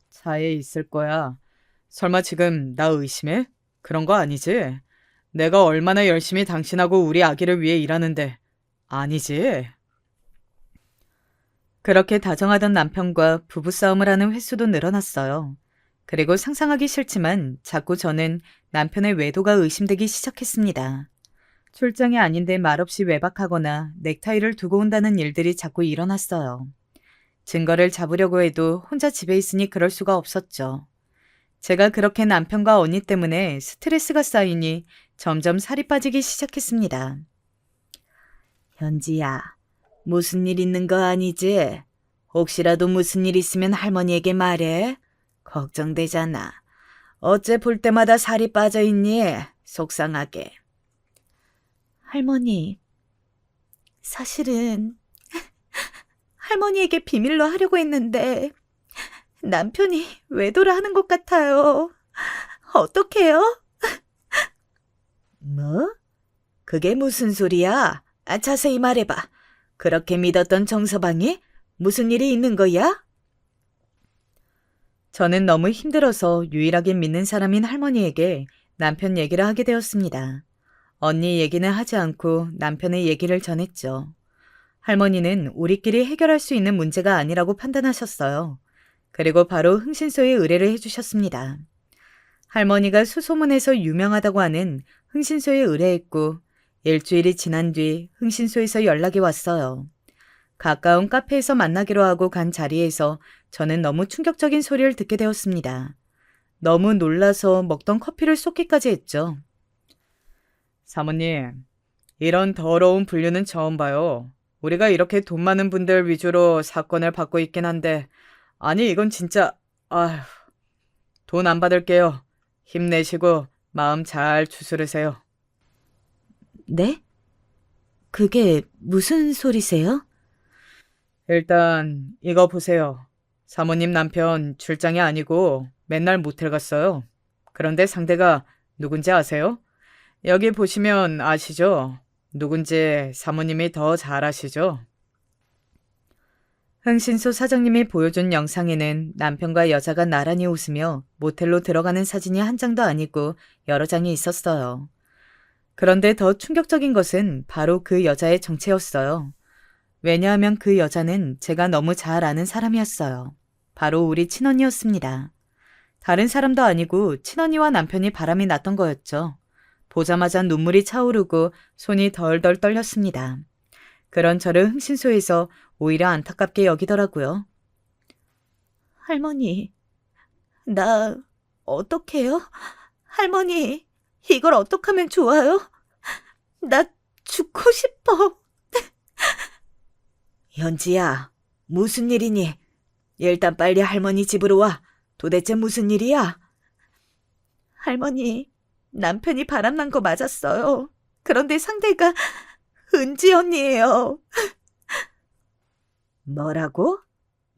차에 있을 거야. 설마 지금 나 의심해? 그런 거 아니지? 내가 얼마나 열심히 당신하고 우리 아기를 위해 일하는데. 아니지? 그렇게 다정하던 남편과 부부싸움을 하는 횟수도 늘어났어요. 그리고 상상하기 싫지만 자꾸 저는 남편의 외도가 의심되기 시작했습니다. 출장이 아닌데 말없이 외박하거나 넥타이를 두고 온다는 일들이 자꾸 일어났어요. 증거를 잡으려고 해도 혼자 집에 있으니 그럴 수가 없었죠. 제가 그렇게 남편과 언니 때문에 스트레스가 쌓이니 점점 살이 빠지기 시작했습니다.
현지야, 무슨 일 있는 거 아니지? 혹시라도 무슨 일 있으면 할머니에게 말해. 걱정되잖아. 어째 볼 때마다 살이 빠져 있니? 속상하게. 할머니, 사실은 할머니에게 비밀로 하려고 했는데 남편이 외도를 하는 것 같아요. 어떡해요? 뭐? 그게 무슨 소리야? 자세히 말해봐. 그렇게 믿었던 정서방이 무슨 일이 있는 거야?
저는 너무 힘들어서 유일하게 믿는 사람인 할머니에게 남편 얘기를 하게 되었습니다. 언니 얘기는 하지 않고 남편의 얘기를 전했죠. 할머니는 우리끼리 해결할 수 있는 문제가 아니라고 판단하셨어요. 그리고 바로 흥신소에 의뢰를 해주셨습니다. 할머니가 수소문에서 유명하다고 하는 흥신소에 의뢰했고 일주일이 지난 뒤 흥신소에서 연락이 왔어요. 가까운 카페에서 만나기로 하고 간 자리에서 저는 너무 충격적인 소리를 듣게 되었습니다. 너무 놀라서 먹던 커피를 쏟기까지 했죠. 사모님, 이런 더러운 분류는 처음 봐요. 우리가 이렇게 돈 많은 분들 위주로 사건을 받고 있긴 한데, 아니 이건 진짜, 돈 안 받을게요. 힘내시고 마음 잘 추스르세요.
네? 그게 무슨 소리세요?
일단 이거 보세요. 사모님 남편 출장이 아니고 맨날 모텔 갔어요. 그런데 상대가 누군지 아세요? 여기 보시면 아시죠? 누군지 사모님이 더 잘 아시죠? 흥신소 사장님이 보여준 영상에는 남편과 여자가 나란히 웃으며 모텔로 들어가는 사진이 한 장도 아니고 여러 장이 있었어요. 그런데 더 충격적인 것은 바로 그 여자의 정체였어요. 왜냐하면 그 여자는 제가 너무 잘 아는 사람이었어요. 바로 우리 친언니였습니다. 다른 사람도 아니고 친언니와 남편이 바람이 났던 거였죠. 보자마자 눈물이 차오르고 손이 덜덜 떨렸습니다. 그런 저를 흥신소에서 오히려 안타깝게 여기더라고요. 할머니, 나 어떡해요? 할머니, 이걸 어떡하면 좋아요? 나 죽고 싶어. 현지야, 무슨 일이니? 일단 빨리 할머니 집으로 와. 도대체 무슨 일이야? 할머니, 남편이 바람난 거 맞았어요. 그런데 상대가 은지 언니예요. 뭐라고?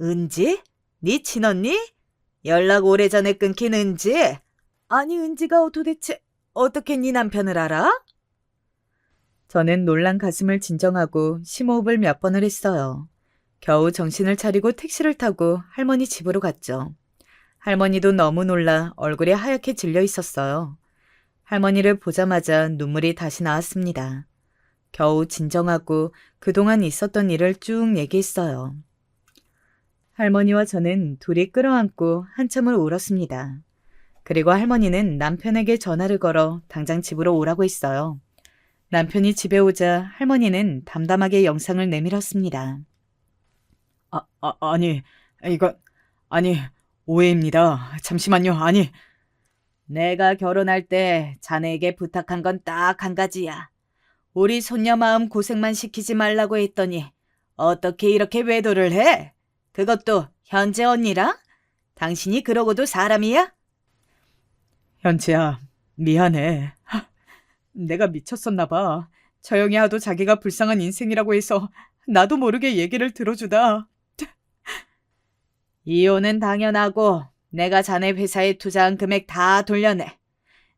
은지? 네 친언니? 연락 오래전에 끊긴 은지? 아니, 은지가 도대체 어떻게 네 남편을 알아? 저는 놀란 가슴을 진정하고 심호흡을 몇 번을 했어요. 겨우 정신을 차리고 택시를 타고 할머니 집으로 갔죠. 할머니도 너무 놀라 얼굴이 하얗게 질려 있었어요. 할머니를 보자마자 눈물이 다시 나왔습니다. 겨우 진정하고 그동안 있었던 일을 쭉 얘기했어요. 할머니와 저는 둘이 끌어안고 한참을 울었습니다. 그리고 할머니는 남편에게 전화를 걸어 당장 집으로 오라고 했어요. 남편이 집에 오자 할머니는 담담하게 영상을 내밀었습니다. 아니, 오해입니다. 잠시만요, 아니. 내가 결혼할 때 자네에게 부탁한 건 딱 한 가지야. 우리 손녀 마음 고생만 시키지 말라고 했더니 어떻게 이렇게 외도를 해? 그것도 현재 언니랑? 당신이 그러고도 사람이야? 현지야, 미안해. 내가 미쳤었나 봐. 저영이 하도 자기가 불쌍한 인생이라고 해서 나도 모르게 얘기를 들어주다. 이혼은 당연하고 내가 자네 회사에 투자한 금액 다 돌려내.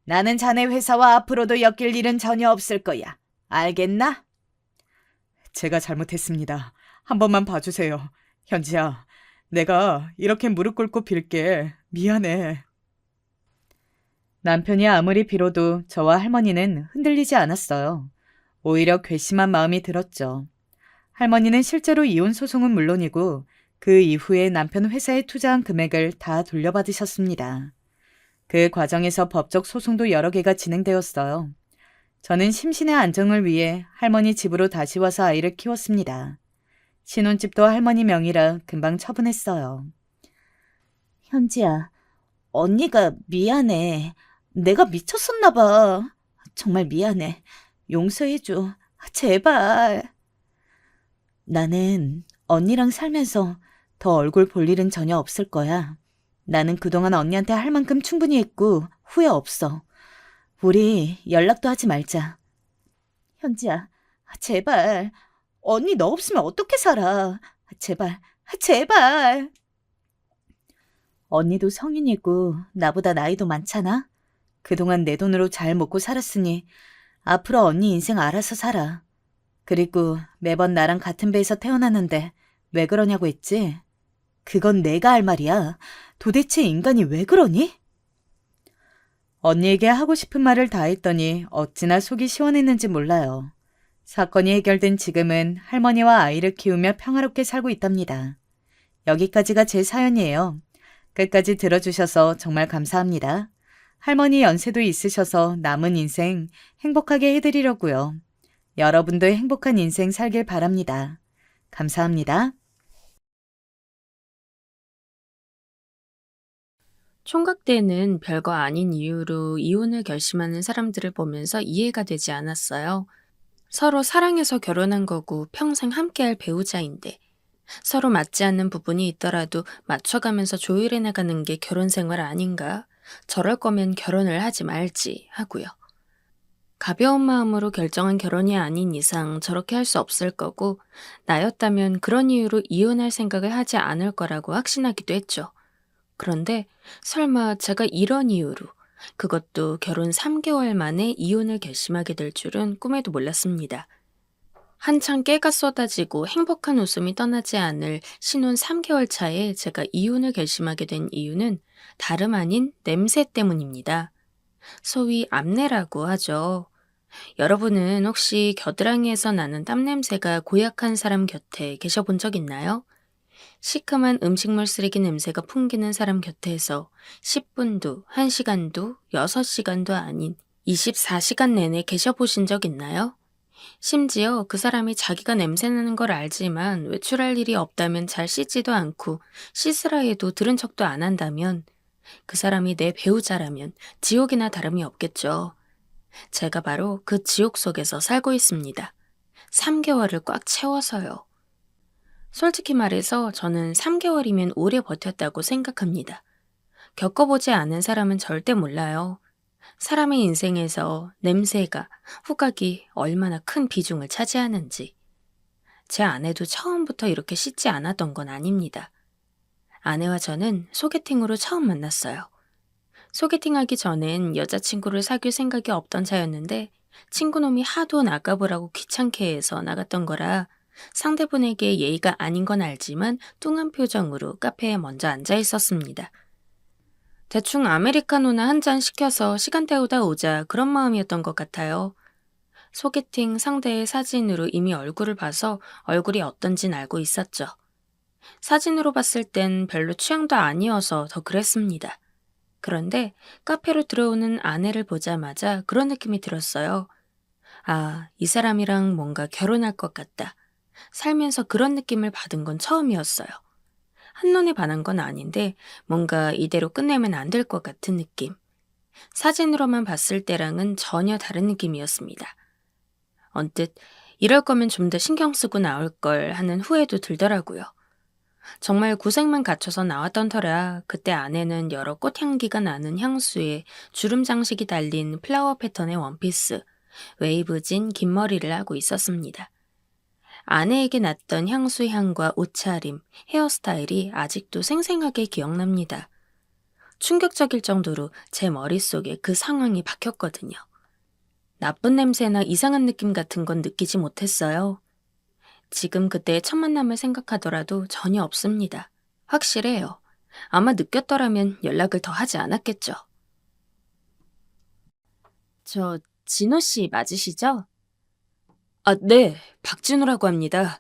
나는 자네 회사와 앞으로도 엮일 일은 전혀 없을 거야. 알겠나? 제가 잘못했습니다. 한 번만 봐주세요. 현지야, 내가 이렇게 무릎 꿇고 빌게. 미안해. 남편이 아무리 빌어도 저와 할머니는 흔들리지 않았어요. 오히려 괘씸한 마음이 들었죠. 할머니는 실제로 이혼 소송은 물론이고 그 이후에 남편 회사에 투자한 금액을 다 돌려받으셨습니다. 그 과정에서 법적 소송도 여러 개가 진행되었어요. 저는 심신의 안정을 위해 할머니 집으로 다시 와서 아이를 키웠습니다. 신혼집도 할머니 명의라 금방 처분했어요. 현지야, 언니가 미안해. 내가 미쳤었나 봐. 정말 미안해. 용서해줘. 제발. 나는 언니랑 살면서
더 얼굴 볼 일은 전혀 없을 거야. 나는 그동안 언니한테 할 만큼 충분히 했고 후회 없어. 우리 연락도 하지 말자. 현지야, 제발. 언니 너 없으면 어떻게 살아? 제발, 제발. 언니도 성인이고 나보다 나이도 많잖아. 그동안 내 돈으로 잘 먹고 살았으니 앞으로 언니 인생 알아서 살아. 그리고 매번 나랑 같은 배에서 태어났는데 왜 그러냐고 했지? 그건 내가 할 말이야. 도대체 인간이 왜 그러니? 언니에게 하고 싶은 말을 다 했더니 어찌나 속이 시원했는지 몰라요. 사건이 해결된 지금은 할머니와 아이를 키우며 평화롭게 살고 있답니다. 여기까지가 제 사연이에요. 끝까지 들어주셔서 정말 감사합니다. 할머니 연세도 있으셔서 남은 인생 행복하게 해드리려고요. 여러분도 행복한 인생 살길 바랍니다. 감사합니다.
총각 때는 별거 아닌 이유로 이혼을 결심하는 사람들을 보면서 이해가 되지 않았어요. 서로 사랑해서 결혼한 거고 평생 함께할 배우자인데 서로 맞지 않는 부분이 있더라도 맞춰가면서 조율해 나가는 게 결혼 생활 아닌가? 저럴 거면 결혼을 하지 말지 하고요. 가벼운 마음으로 결정한 결혼이 아닌 이상 저렇게 할 수 없을 거고 나였다면 그런 이유로 이혼할 생각을 하지 않을 거라고 확신하기도 했죠. 그런데 설마 제가 이런 이유로 그것도 결혼 3개월 만에 이혼을 결심하게 될 줄은 꿈에도 몰랐습니다. 한창 깨가 쏟아지고 행복한 웃음이 떠나지 않을 신혼 3개월 차에 제가 이혼을 결심하게 된 이유는 다름 아닌 냄새 때문입니다. 소위 암내라고 하죠. 여러분은 혹시 겨드랑이에서 나는 땀 냄새가 고약한 사람 곁에 계셔본 적 있나요? 시큼한 음식물 쓰레기 냄새가 풍기는 사람 곁에서 10분도, 1시간도, 6시간도 아닌 24시간 내내 계셔보신 적 있나요? 심지어 그 사람이 자기가 냄새나는 걸 알지만 외출할 일이 없다면 잘 씻지도 않고 씻으라 해도 들은 척도 안 한다면 그 사람이 내 배우자라면 지옥이나 다름이 없겠죠. 제가 바로 그 지옥 속에서 살고 있습니다. 3개월을 꽉 채워서요. 솔직히 말해서 저는 3개월이면 오래 버텼다고 생각합니다. 겪어보지 않은 사람은 절대 몰라요. 사람의 인생에서 냄새가, 후각이 얼마나 큰 비중을 차지하는지. 제 아내도 처음부터 이렇게 씻지 않았던 건 아닙니다. 아내와 저는 소개팅으로 처음 만났어요. 소개팅하기 전엔 여자친구를 사귈 생각이 없던 차였는데 친구놈이 하도 나가보라고 귀찮게 해서 나갔던 거라 상대분에게 예의가 아닌 건 알지만 뚱한 표정으로 카페에 먼저 앉아 있었습니다. 대충 아메리카노나 한 잔 시켜서 시간 때우다 오자 그런 마음이었던 것 같아요. 소개팅 상대의 사진으로 이미 얼굴을 봐서 얼굴이 어떤진 알고 있었죠. 사진으로 봤을 땐 별로 취향도 아니어서 더 그랬습니다. 그런데 카페로 들어오는 아내를 보자마자 그런 느낌이 들었어요. 아, 이 사람이랑 뭔가 결혼할 것 같다. 살면서 그런 느낌을 받은 건 처음이었어요. 한눈에 반한 건 아닌데 뭔가 이대로 끝내면 안 될 것 같은 느낌. 사진으로만 봤을 때랑은 전혀 다른 느낌이었습니다. 언뜻 이럴 거면 좀 더 신경 쓰고 나올 걸 하는 후회도 들더라고요. 정말 고생만 갖춰서 나왔던 터라 그때 아내는 여러 꽃향기가 나는 향수에 주름 장식이 달린 플라워 패턴의 원피스, 웨이브진 긴 머리를 하고 있었습니다. 아내에게 났던 향수 향과 옷차림, 헤어스타일이 아직도 생생하게 기억납니다. 충격적일 정도로 제 머릿속에 그 상황이 박혔거든요. 나쁜 냄새나 이상한 느낌 같은 건 느끼지 못했어요. 지금 그때의 첫 만남을 생각하더라도 전혀 없습니다. 확실해요. 아마 느꼈더라면 연락을 더 하지 않았겠죠. 저 진호 씨 맞으시죠? 아, 네. 박진우라고 합니다.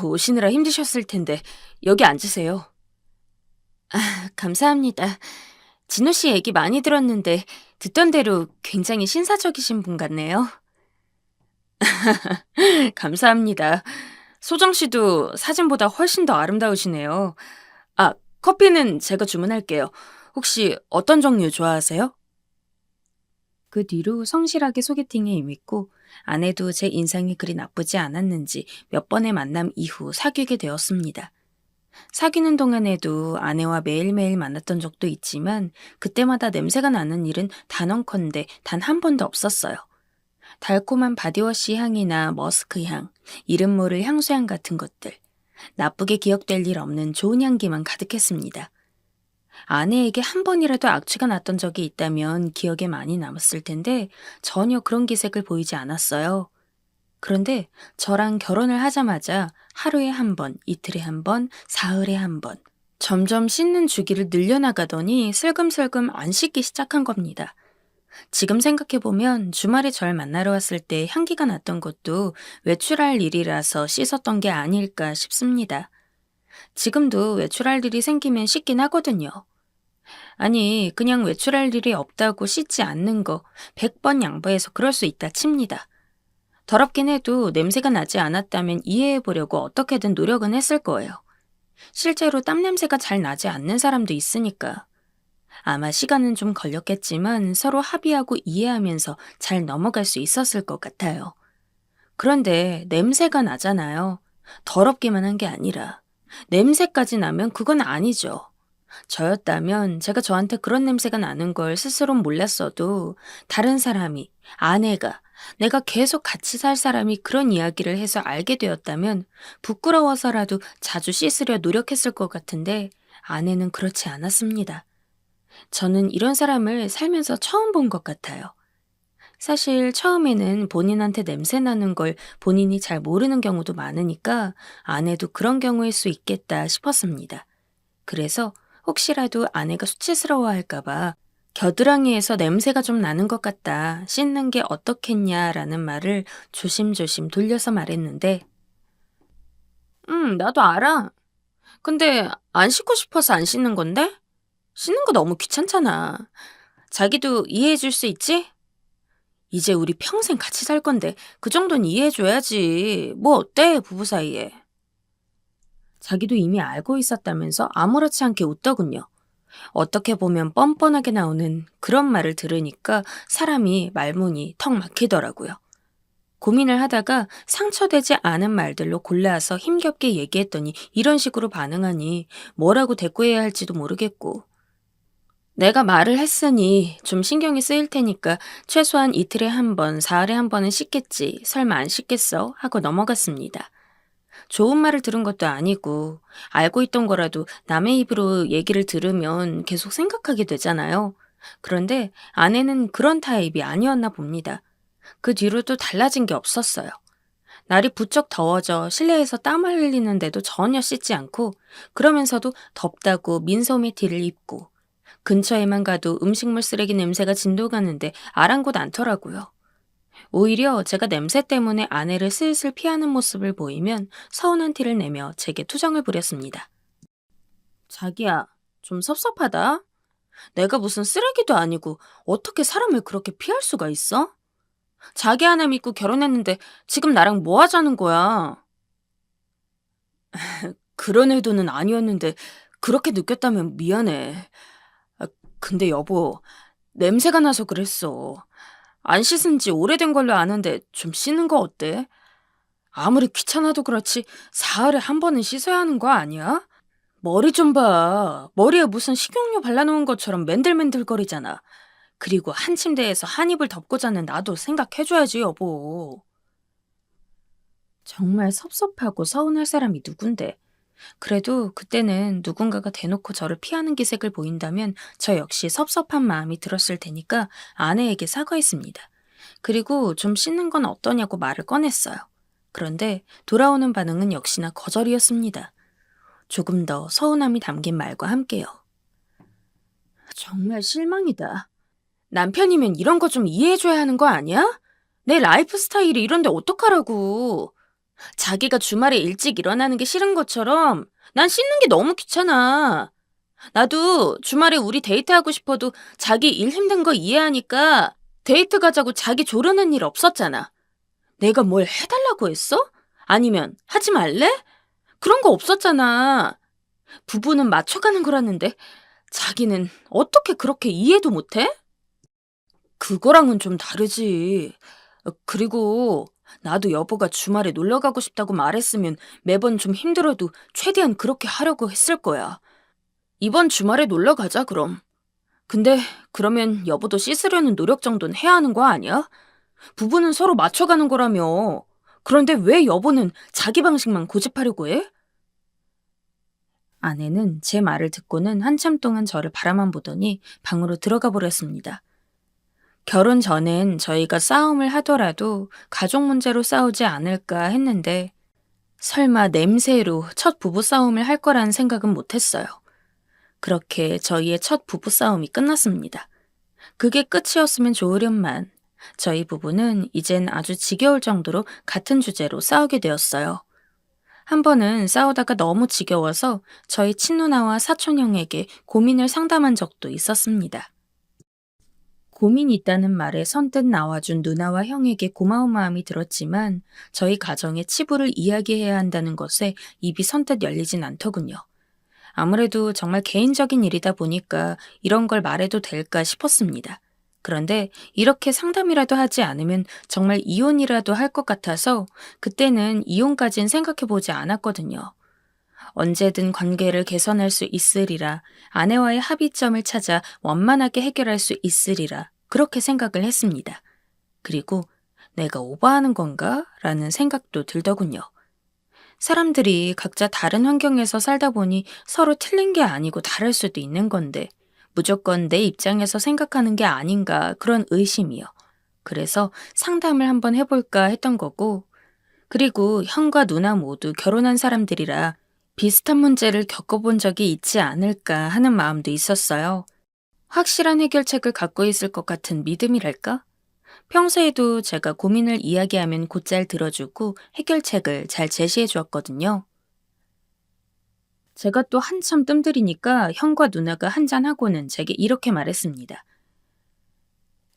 오시느라 힘드셨을 텐데 여기 앉으세요. 아, 감사합니다. 진호 씨 얘기 많이 들었는데 듣던 대로 굉장히 신사적이신 분 같네요. 감사합니다. 소정 씨도 사진보다 훨씬 더 아름다우시네요. 아, 커피는 제가 주문할게요. 혹시 어떤 종류 좋아하세요? 그 뒤로 성실하게 소개팅에 임했고 아내도 제 인상이 그리 나쁘지 않았는지 몇 번의 만남 이후 사귀게 되었습니다. 사귀는 동안에도 아내와 매일매일 만났던 적도 있지만 그때마다 냄새가 나는 일은 단언컨대 단 한 번도 없었어요. 달콤한 바디워시 향이나 머스크 향, 이름 모를 향수향 같은 것들. 나쁘게 기억될 일 없는 좋은 향기만 가득했습니다. 아내에게 한 번이라도 악취가 났던 적이 있다면 기억에 많이 남았을 텐데 전혀 그런 기색을 보이지 않았어요. 그런데 저랑 결혼을 하자마자 하루에 한 번, 이틀에 한 번, 사흘에 한 번, 점점 씻는 주기를 늘려나가더니 슬금슬금 안 씻기 시작한 겁니다. 지금 생각해보면 주말에 절 만나러 왔을 때 향기가 났던 것도 외출할 일이라서 씻었던 게 아닐까 싶습니다. 지금도 외출할 일이 생기면 씻긴 하거든요. 아니, 그냥 외출할 일이 없다고 씻지 않는 거 100번 양보해서 그럴 수 있다 칩니다. 더럽긴 해도 냄새가 나지 않았다면 이해해보려고 어떻게든 노력은 했을 거예요. 실제로 땀 냄새가 잘 나지 않는 사람도 있으니까. 아마 시간은 좀 걸렸겠지만 서로 합의하고 이해하면서 잘 넘어갈 수 있었을 것 같아요. 그런데 냄새가 나잖아요. 더럽기만 한 게 아니라. 냄새까지 나면 그건 아니죠. 저였다면 제가 저한테 그런 냄새가 나는 걸 스스로는 몰랐어도 다른 사람이, 아내가, 내가 계속 같이 살 사람이 그런 이야기를 해서 알게 되었다면 부끄러워서라도 자주 씻으려 노력했을 것 같은데 아내는 그렇지 않았습니다. 저는 이런 사람을 살면서 처음 본 것 같아요. 사실 처음에는 본인한테 냄새 나는 걸 본인이 잘 모르는 경우도 많으니까 아내도 그런 경우일 수 있겠다 싶었습니다. 그래서 혹시라도 아내가 수치스러워할까봐 겨드랑이에서 냄새가 좀 나는 것 같다, 씻는 게 어떻겠냐라는 말을 조심조심 돌려서 말했는데, 나도 알아. 근데 안 씻고 싶어서 안 씻는 건데? 씻는 거 너무 귀찮잖아. 자기도 이해해 줄 수 있지? 이제 우리 평생 같이 살 건데 그 정도는 이해해 줘야지. 뭐 어때, 부부 사이에. 자기도 이미 알고 있었다면서 아무렇지 않게 웃더군요. 어떻게 보면 뻔뻔하게 나오는 그런 말을 들으니까 사람이 말문이 턱 막히더라고요. 고민을 하다가 상처되지 않은 말들로 골라서 힘겹게 얘기했더니 이런 식으로 반응하니 뭐라고 대꾸해야 할지도 모르겠고. 내가 말을 했으니 좀 신경이 쓰일 테니까 최소한 이틀에 한 번, 사흘에 한 번은 씻겠지. 설마 안 씻겠어? 하고 넘어갔습니다. 좋은 말을 들은 것도 아니고 알고 있던 거라도 남의 입으로 얘기를 들으면 계속 생각하게 되잖아요. 그런데 아내는 그런 타입이 아니었나 봅니다. 그 뒤로도 달라진 게 없었어요. 날이 부쩍 더워져 실내에서 땀을 흘리는데도 전혀 씻지 않고 그러면서도 덥다고 민소매 티를 입고 근처에만 가도 음식물 쓰레기 냄새가 진도 가는데 아랑곳 않더라고요. 오히려 제가 냄새 때문에 아내를 슬슬 피하는 모습을 보이면 서운한 티를 내며 제게 투정을 부렸습니다. 자기야, 좀 섭섭하다. 내가 무슨 쓰레기도 아니고 어떻게 사람을 그렇게 피할 수가 있어? 자기 하나 믿고 결혼했는데 지금 나랑 뭐 하자는 거야? 그런 의도는 아니었는데 그렇게 느꼈다면 미안해. 근데 여보, 냄새가 나서 그랬어. 안 씻은 지 오래된 걸로 아는데 좀 씻는 거 어때? 아무리 귀찮아도 그렇지 사흘에 한 번은 씻어야 하는 거 아니야? 머리 좀 봐. 머리에 무슨 식용유 발라놓은 것처럼 맨들맨들거리잖아. 그리고 한 침대에서 한 이불 덮고 자는 나도 생각해줘야지, 여보. 정말 섭섭하고 서운할 사람이 누군데. 그래도 그때는 누군가가 대놓고 저를 피하는 기색을 보인다면 저 역시 섭섭한 마음이 들었을 테니까 아내에게 사과했습니다. 그리고 좀 씻는 건 어떠냐고 말을 꺼냈어요. 그런데 돌아오는 반응은 역시나 거절이었습니다. 조금 더 서운함이 담긴 말과 함께요. 정말 실망이다. 남편이면 이런 거 좀 이해해줘야 하는 거 아니야? 내 라이프 스타일이 이런데 어떡하라고. 자기가 주말에 일찍 일어나는 게 싫은 것처럼 난 씻는 게 너무 귀찮아. 나도 주말에 우리 데이트하고 싶어도 자기 일 힘든 거 이해하니까 데이트 가자고 자기 조르는 일 없었잖아. 내가 뭘 해달라고 했어? 아니면 하지 말래? 그런 거 없었잖아. 부부는 맞춰가는 거라는데 자기는 어떻게 그렇게 이해도 못해? 그거랑은 좀 다르지. 그리고 나도 여보가 주말에 놀러 가고 싶다고 말했으면 매번 좀 힘들어도 최대한 그렇게 하려고 했을 거야. 이번 주말에 놀러 가자, 그럼. 근데 그러면 여보도 씻으려는 노력 정도는 해야 하는 거 아니야? 부부는 서로 맞춰가는 거라며. 그런데 왜 여보는 자기 방식만 고집하려고 해? 아내는 제 말을 듣고는 한참 동안 저를 바라만 보더니 방으로 들어가 버렸습니다. 결혼 전엔 저희가 싸움을 하더라도 가족 문제로 싸우지 않을까 했는데 설마 냄새로 첫 부부싸움을 할 거라는 생각은 못했어요. 그렇게 저희의 첫 부부싸움이 끝났습니다. 그게 끝이었으면 좋으련만 저희 부부는 이젠 아주 지겨울 정도로 같은 주제로 싸우게 되었어요. 한 번은 싸우다가 너무 지겨워서 저희 친누나와 사촌형에게 고민을 상담한 적도 있었습니다. 고민이 있다는 말에 선뜻 나와준 누나와 형에게 고마운 마음이 들었지만 저희 가정의 치부를 이야기해야 한다는 것에 입이 선뜻 열리진 않더군요. 아무래도 정말 개인적인 일이다 보니까 이런 걸 말해도 될까 싶었습니다. 그런데 이렇게 상담이라도 하지 않으면 정말 이혼이라도 할 것 같아서 그때는 이혼까진 생각해보지 않았거든요. 언제든 관계를 개선할 수 있으리라, 아내와의 합의점을 찾아 원만하게 해결할 수 있으리라 그렇게 생각을 했습니다. 그리고 내가 오버하는 건가? 라는 생각도 들더군요. 사람들이 각자 다른 환경에서 살다 보니 서로 틀린 게 아니고 다를 수도 있는 건데 무조건 내 입장에서 생각하는 게 아닌가 그런 의심이요. 그래서 상담을 한번 해볼까 했던 거고, 그리고 형과 누나 모두 결혼한 사람들이라 비슷한 문제를 겪어본 적이 있지 않을까 하는 마음도 있었어요. 확실한 해결책을 갖고 있을 것 같은 믿음이랄까? 평소에도 제가 고민을 이야기하면 곧잘 들어주고 해결책을 잘 제시해 주었거든요. 제가 또 한참 뜸들이니까 형과 누나가 한잔하고는 제게 이렇게 말했습니다.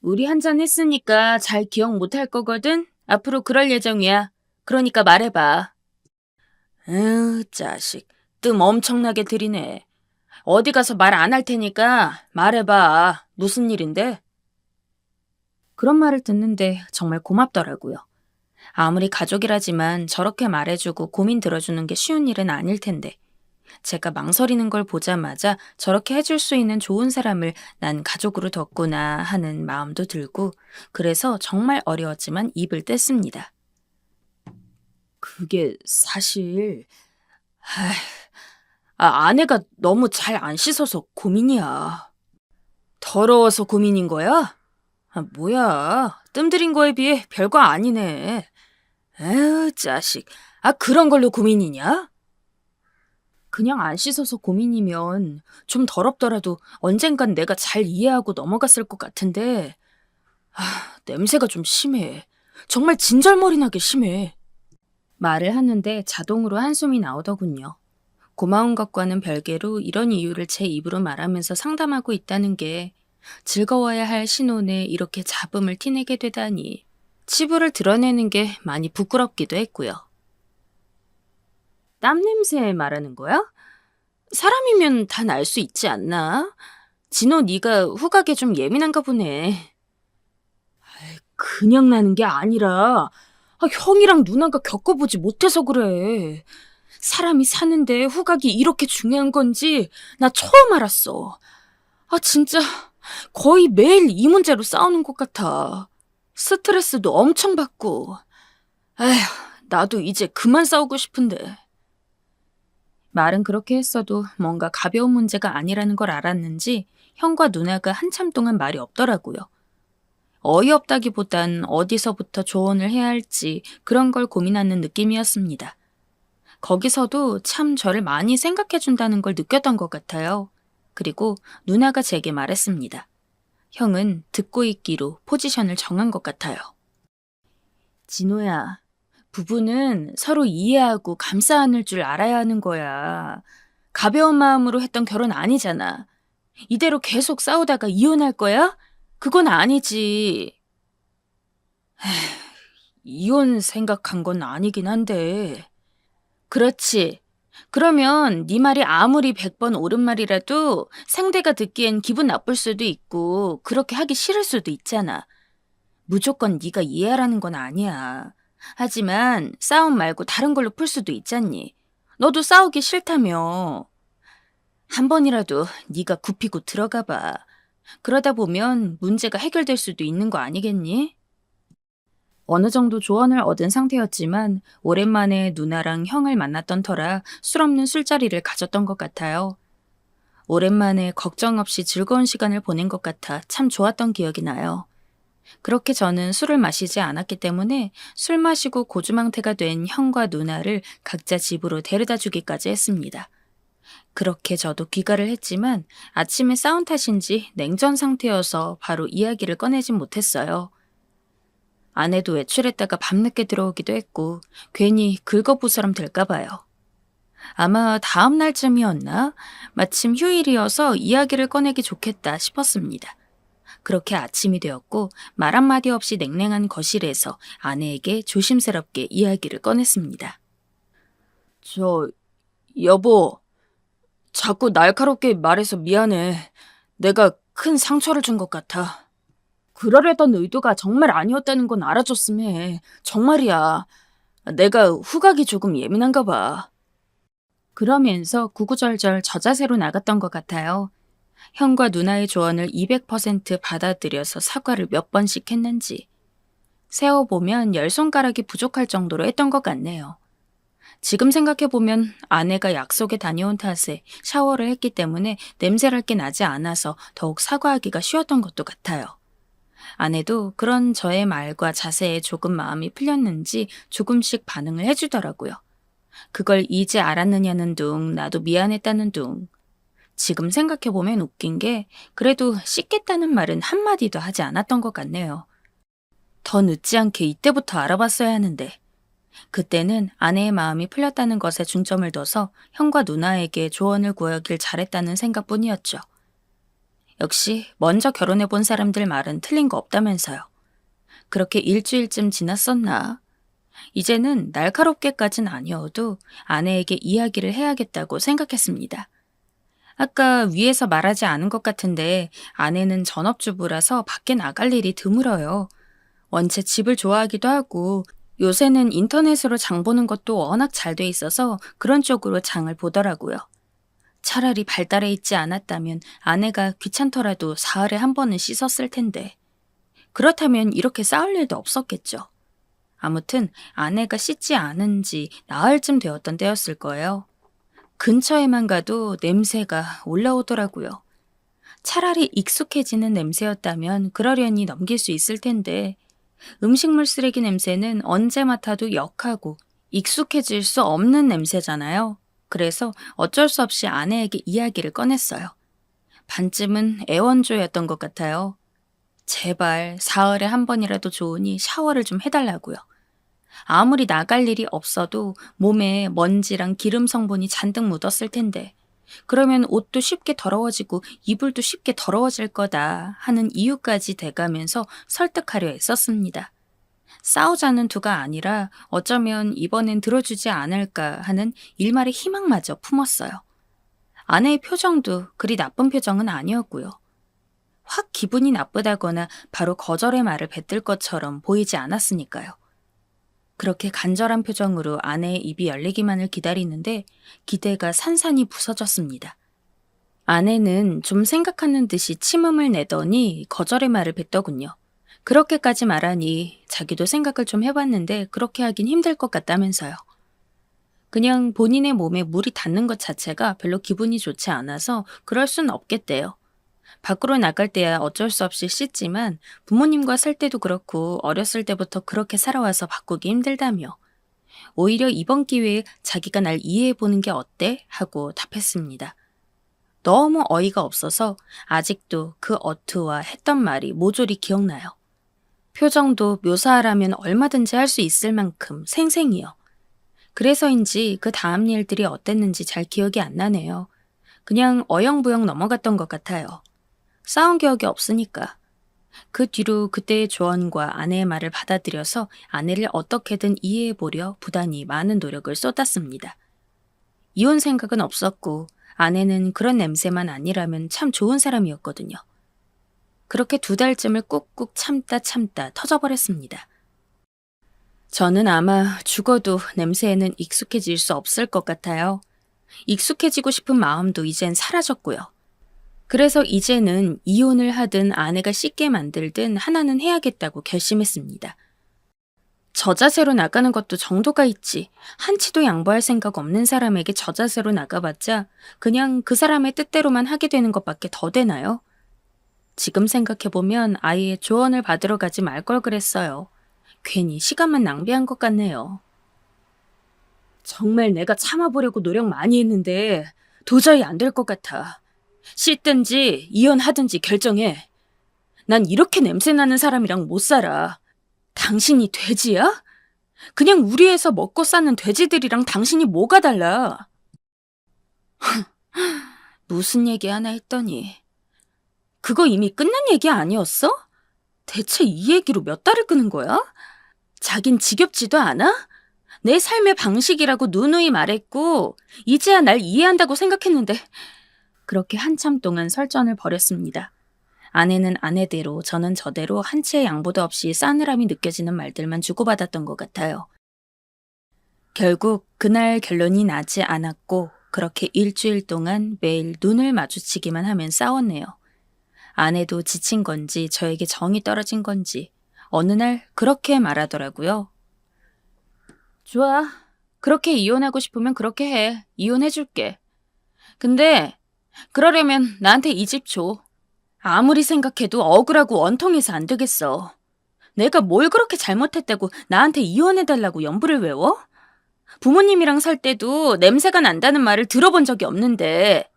우리 한잔 했으니까 잘 기억 못할 거거든? 앞으로 그럴 예정이야. 그러니까 말해봐. 에휴, 자식. 뜸 엄청나게 들이네. 어디 가서 말 안 할 테니까 말해봐. 무슨 일인데? 그런 말을 듣는데 정말 고맙더라고요. 아무리 가족이라지만 저렇게 말해주고 고민 들어주는 게 쉬운 일은 아닐 텐데. 제가 망설이는 걸 보자마자 저렇게 해줄 수 있는 좋은 사람을 난 가족으로 뒀구나 하는 마음도 들고 그래서 정말 어려웠지만 입을 뗐습니다. 그게 사실... 아내가 너무 잘 안 씻어서 고민이야. 더러워서 고민인 거야? 뭐야. 뜸들인 거에 비해 별거 아니네. 에휴, 자식. 그런 걸로 고민이냐? 그냥 안 씻어서 고민이면 좀 더럽더라도 언젠간 내가 잘 이해하고 넘어갔을 것 같은데 냄새가 좀 심해. 정말 진절머리나게 심해. 말을 하는데 자동으로 한숨이 나오더군요. 고마운 것과는 별개로 이런 이유를 제 입으로 말하면서 상담하고 있다는 게 즐거워야 할 신혼에 이렇게 잡음을 티내게 되다니 치부를 드러내는 게 많이 부끄럽기도 했고요. 땀 냄새 말하는 거야? 사람이면 다 날 수 있지 않나? 진호 네가 후각에 좀 예민한가 보네. 그냥 나는 게 아니라 형이랑 누나가 겪어보지 못해서 그래. 사람이 사는데 후각이 이렇게 중요한 건지 나 처음 알았어. 진짜 거의 매일 이 문제로 싸우는 것 같아. 스트레스도 엄청 받고. 에휴, 나도 이제 그만 싸우고 싶은데. 말은 그렇게 했어도 뭔가 가벼운 문제가 아니라는 걸 알았는지 형과 누나가 한참 동안 말이 없더라고요. 어이없다기보단 어디서부터 조언을 해야 할지 그런 걸 고민하는 느낌이었습니다. 거기서도 참 저를 많이 생각해준다는 걸 느꼈던 것 같아요. 그리고 누나가 제게 말했습니다. 형은 듣고 있기로 포지션을 정한 것 같아요. 진호야, 부부는 서로 이해하고 감싸 안을 줄 알아야 하는 거야. 가벼운 마음으로 했던 결혼 아니잖아. 이대로 계속 싸우다가 이혼할 거야? 그건 아니지. 이혼 생각한 건 아니긴 한데. 그렇지. 그러면 네 말이 아무리 100번 옳은 말이라도 상대가 듣기엔 기분 나쁠 수도 있고 그렇게 하기 싫을 수도 있잖아. 무조건 네가 이해하라는 건 아니야. 하지만 싸움 말고 다른 걸로 풀 수도 있잖니. 너도 싸우기 싫다며. 한 번이라도 네가 굽히고 들어가 봐. 그러다 보면 문제가 해결될 수도 있는 거 아니겠니? 어느 정도 조언을 얻은 상태였지만 오랜만에 누나랑 형을 만났던 터라 술 없는 술자리를 가졌던 것 같아요. 오랜만에 걱정 없이 즐거운 시간을 보낸 것 같아 참 좋았던 기억이 나요. 그렇게 저는 술을 마시지 않았기 때문에 술 마시고 고주망태가 된 형과 누나를 각자 집으로 데려다 주기까지 했습니다. 그렇게 저도 귀가를 했지만 아침에 싸운 탓인지 냉전 상태여서 바로 이야기를 꺼내진 못했어요. 아내도 외출했다가 밤늦게 들어오기도 했고 괜히 긁어부스럼 될까 봐요. 아마 다음 날쯤이었나? 마침 휴일이어서 이야기를 꺼내기 좋겠다 싶었습니다. 그렇게 아침이 되었고 말 한마디 없이 냉랭한 거실에서 아내에게 조심스럽게 이야기를 꺼냈습니다. 여보, 자꾸 날카롭게 말해서 미안해. 내가 큰 상처를 준 것 같아. 그러려던 의도가 정말 아니었다는 건 알아줬음 해. 정말이야. 내가 후각이 조금 예민한가 봐. 그러면서 구구절절 저자세로 나갔던 것 같아요. 형과 누나의 조언을 200% 받아들여서 사과를 몇 번씩 했는지. 세어보면 10손가락이 부족할 정도로 했던 것 같네요. 지금 생각해보면 아내가 약속에 다녀온 탓에 샤워를 했기 때문에 냄새랄 게 나지 않아서 더욱 사과하기가 쉬웠던 것도 같아요. 아내도 그런 저의 말과 자세에 조금 마음이 풀렸는지 조금씩 반응을 해주더라고요. 그걸 이제 알았느냐는 둥, 나도 미안했다는 둥. 지금 생각해보면 웃긴 게 그래도 씻겠다는 말은 한마디도 하지 않았던 것 같네요. 더 늦지 않게 이때부터 알아봤어야 하는데. 그때는 아내의 마음이 풀렸다는 것에 중점을 둬서 형과 누나에게 조언을 구하길 잘했다는 생각뿐이었죠. 역시 먼저 결혼해본 사람들 말은 틀린 거 없다면서요. 그렇게 일주일쯤 지났었나? 이제는 날카롭게까진 아니어도 아내에게 이야기를 해야겠다고 생각했습니다. 아까 위에서 말하지 않은 것 같은데 아내는 전업주부라서 밖에 나갈 일이 드물어요. 원체 집을 좋아하기도 하고 요새는 인터넷으로 장 보는 것도 워낙 잘 돼 있어서 그런 쪽으로 장을 보더라고요. 차라리 발달해 있지 않았다면 아내가 귀찮더라도 사흘에 한 번은 씻었을 텐데. 그렇다면 이렇게 싸울 일도 없었겠죠. 아무튼 아내가 씻지 않은 지 나흘쯤 되었던 때였을 거예요. 근처에만 가도 냄새가 올라오더라고요. 차라리 익숙해지는 냄새였다면 그러려니 넘길 수 있을 텐데 음식물 쓰레기 냄새는 언제 맡아도 역하고 익숙해질 수 없는 냄새잖아요. 그래서 어쩔 수 없이 아내에게 이야기를 꺼냈어요. 반쯤은 애원조였던 것 같아요. 제발 사흘에 한 번이라도 좋으니 샤워를 좀 해달라고요. 아무리 나갈 일이 없어도 몸에 먼지랑 기름 성분이 잔뜩 묻었을 텐데 그러면 옷도 쉽게 더러워지고 이불도 쉽게 더러워질 거다 하는 이유까지 대가면서 설득하려 애썼습니다. 싸우자는 두가 아니라 어쩌면 이번엔 들어주지 않을까 하는 일말의 희망마저 품었어요. 아내의 표정도 그리 나쁜 표정은 아니었고요. 확 기분이 나쁘다거나 바로 거절의 말을 뱉을 것처럼 보이지 않았으니까요. 그렇게 간절한 표정으로 아내의 입이 열리기만을 기다리는데 기대가 산산이 부서졌습니다. 아내는 좀 생각하는 듯이 침음을 내더니 거절의 말을 뱉더군요. 그렇게까지 말하니 자기도 생각을 좀 해봤는데 그렇게 하긴 힘들 것 같다면서요. 그냥 본인의 몸에 물이 닿는 것 자체가 별로 기분이 좋지 않아서 그럴 순 없겠대요. 밖으로 나갈 때야 어쩔 수 없이 씻지만 부모님과 살 때도 그렇고 어렸을 때부터 그렇게 살아와서 바꾸기 힘들다며 오히려 이번 기회에 자기가 날 이해해보는 게 어때? 하고 답했습니다. 너무 어이가 없어서 아직도 그 어투와 했던 말이 모조리 기억나요. 표정도 묘사하라면 얼마든지 할 수 있을 만큼 생생히요. 그래서인지 그 다음 일들이 어땠는지 잘 기억이 안 나네요. 그냥 어영부영 넘어갔던 것 같아요. 싸운 기억이 없으니까. 그 뒤로 그때의 조언과 아내의 말을 받아들여서 아내를 어떻게든 이해해보려 부단히 많은 노력을 쏟았습니다. 이혼 생각은 없었고 아내는 그런 냄새만 아니라면 참 좋은 사람이었거든요. 그렇게 2달쯤을 꾹꾹 참다 터져버렸습니다. 저는 아마 죽어도 냄새에는 익숙해질 수 없을 것 같아요. 익숙해지고 싶은 마음도 이젠 사라졌고요. 그래서 이제는 이혼을 하든 아내가 씻게 만들든 하나는 해야겠다고 결심했습니다. 저자세로 나가는 것도 정도가 있지. 한치도 양보할 생각 없는 사람에게 저자세로 나가봤자 그냥 그 사람의 뜻대로만 하게 되는 것밖에 더 되나요? 지금 생각해보면 아예 조언을 받으러 가지 말 걸 그랬어요. 괜히 시간만 낭비한 것 같네요. 정말 내가 참아보려고 노력 많이 했는데 도저히 안 될 것 같아. 씻든지 이혼하든지 결정해. 난 이렇게 냄새나는 사람이랑 못 살아. 당신이 돼지야? 그냥 우리에서 먹고 사는 돼지들이랑 당신이 뭐가 달라? 무슨 얘기 하나 했더니 그거 이미 끝난 얘기 아니었어? 대체 이 얘기로 몇 달을 끄는 거야? 자긴 지겹지도 않아? 내 삶의 방식이라고 누누이 말했고 이제야 날 이해한다고 생각했는데 그렇게 한참 동안 설전을 벌였습니다. 아내는 아내대로 저는 저대로 한치의 양보도 없이 싸늘함이 느껴지는 말들만 주고받았던 것 같아요. 결국 그날 결론이 나지 않았고 그렇게 일주일 동안 매일 눈을 마주치기만 하면 싸웠네요. 아내도 지친 건지 저에게 정이 떨어진 건지 어느 날 그렇게 말하더라고요. 좋아. 그렇게 이혼하고 싶으면 그렇게 해. 이혼해줄게. 근데 그러려면 나한테 이 집 줘. 아무리 생각해도 억울하고 원통해서 안 되겠어. 내가 뭘 그렇게 잘못했다고 나한테 이혼해달라고 연부를 외워? 부모님이랑 살 때도 냄새가 난다는 말을 들어본 적이 없는데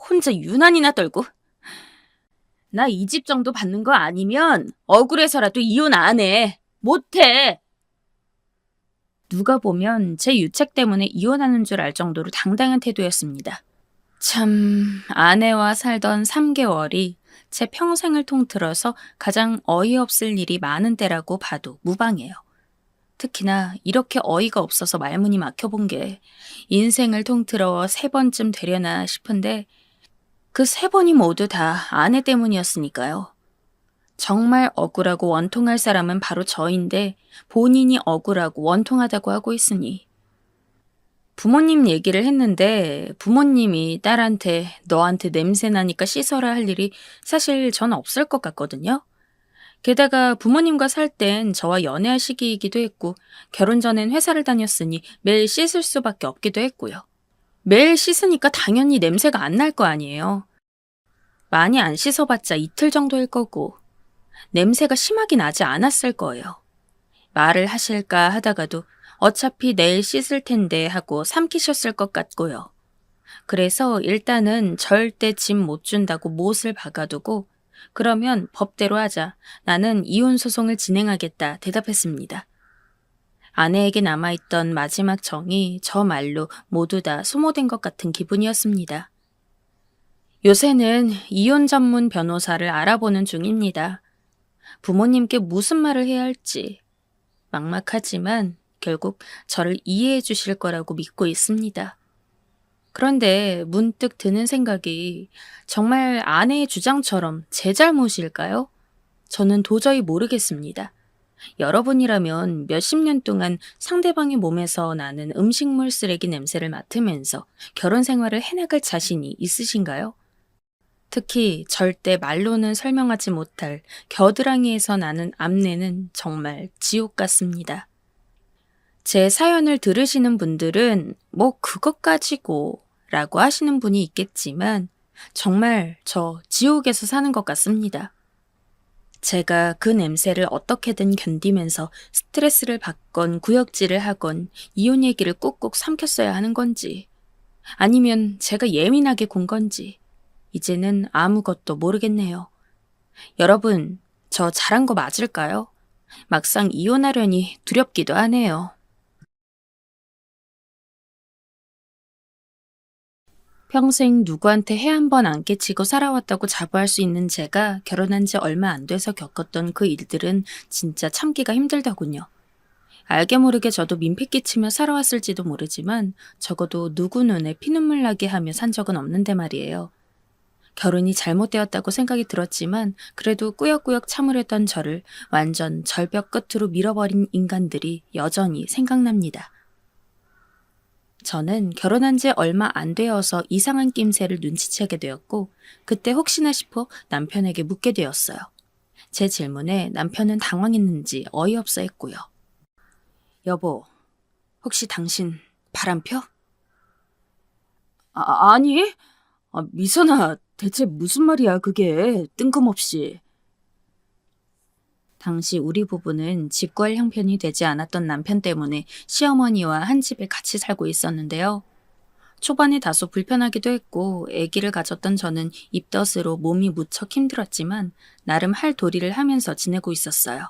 혼자 유난이나 떨고. 나 이 집 정도 받는 거 아니면 억울해서라도 이혼 안 해. 못해. 누가 보면 제 유책 때문에 이혼하는 줄 알 정도로 당당한 태도였습니다. 참, 아내와 살던 3개월이 제 평생을 통틀어서 가장 어이없을 일이 많은 때라고 봐도 무방해요. 특히나 이렇게 어이가 없어서 말문이 막혀본 게 인생을 통틀어 3번쯤 되려나 싶은데 그 3번이 모두 다 아내 때문이었으니까요. 정말 억울하고 원통할 사람은 바로 저인데 본인이 억울하고 원통하다고 하고 있으니. 부모님 얘기를 했는데 부모님이 딸한테 너한테 냄새 나니까 씻어라 할 일이 사실 전 없을 것 같거든요. 게다가 부모님과 살 땐 저와 연애할 시기이기도 했고 결혼 전엔 회사를 다녔으니 매일 씻을 수밖에 없기도 했고요. 매일 씻으니까 당연히 냄새가 안 날 거 아니에요. 많이 안 씻어봤자 이틀 정도일 거고 냄새가 심하게 나지 않았을 거예요. 말을 하실까 하다가도 어차피 내일 씻을 텐데 하고 삼키셨을 것 같고요. 그래서 일단은 절대 집 못 준다고 못을 박아두고 그러면 법대로 하자. 나는 이혼 소송을 진행하겠다 대답했습니다. 아내에게 남아있던 마지막 정이 저 말로 모두 다 소모된 것 같은 기분이었습니다. 요새는 이혼 전문 변호사를 알아보는 중입니다. 부모님께 무슨 말을 해야 할지 막막하지만 결국 저를 이해해 주실 거라고 믿고 있습니다. 그런데 문득 드는 생각이 정말 아내의 주장처럼 제 잘못일까요? 저는 도저히 모르겠습니다. 여러분이라면 몇십 년 동안 상대방의 몸에서 나는 음식물 쓰레기 냄새를 맡으면서 결혼 생활을 해나갈 자신이 있으신가요? 특히 절대 말로는 설명하지 못할 겨드랑이에서 나는 암내는 정말 지옥 같습니다. 제 사연을 들으시는 분들은 뭐 그것 가지고 라고 하시는 분이 있겠지만 정말 저 지옥에서 사는 것 같습니다. 제가 그 냄새를 어떻게든 견디면서 스트레스를 받건 구역질을 하건 이혼 얘기를 꾹꾹 삼켰어야 하는 건지 아니면 제가 예민하게 군 건지 이제는 아무것도 모르겠네요. 여러분, 저 잘한 거 맞을까요? 막상 이혼하려니 두렵기도 하네요. 평생 누구한테 해 한 번 안 끼치고 살아왔다고 자부할 수 있는 제가 결혼한 지 얼마 안 돼서 겪었던 그 일들은 진짜 참기가 힘들더군요. 알게 모르게 저도 민폐 끼치며 살아왔을지도 모르지만 적어도 누구 눈에 피눈물 나게 하며 산 적은 없는데 말이에요. 결혼이 잘못되었다고 생각이 들었지만 그래도 꾸역꾸역 참으려던 저를 완전 절벽 끝으로 밀어버린 인간들이 여전히 생각납니다. 저는 결혼한 지 얼마 안 되어서 이상한 낌새를 눈치채게 되었고 그때 혹시나 싶어 남편에게 묻게 되었어요. 제 질문에 남편은 당황했는지 어이없어 했고요. 여보, 혹시 당신 바람 펴? 아니. 미선아, 대체 무슨 말이야 그게 뜬금없이. 당시 우리 부부는 집 구할 형편이 되지 않았던 남편 때문에 시어머니와 한 집에 같이 살고 있었는데요. 초반에 다소 불편하기도 했고 아기를 가졌던 저는 입덧으로 몸이 무척 힘들었지만 나름 할 도리를 하면서 지내고 있었어요.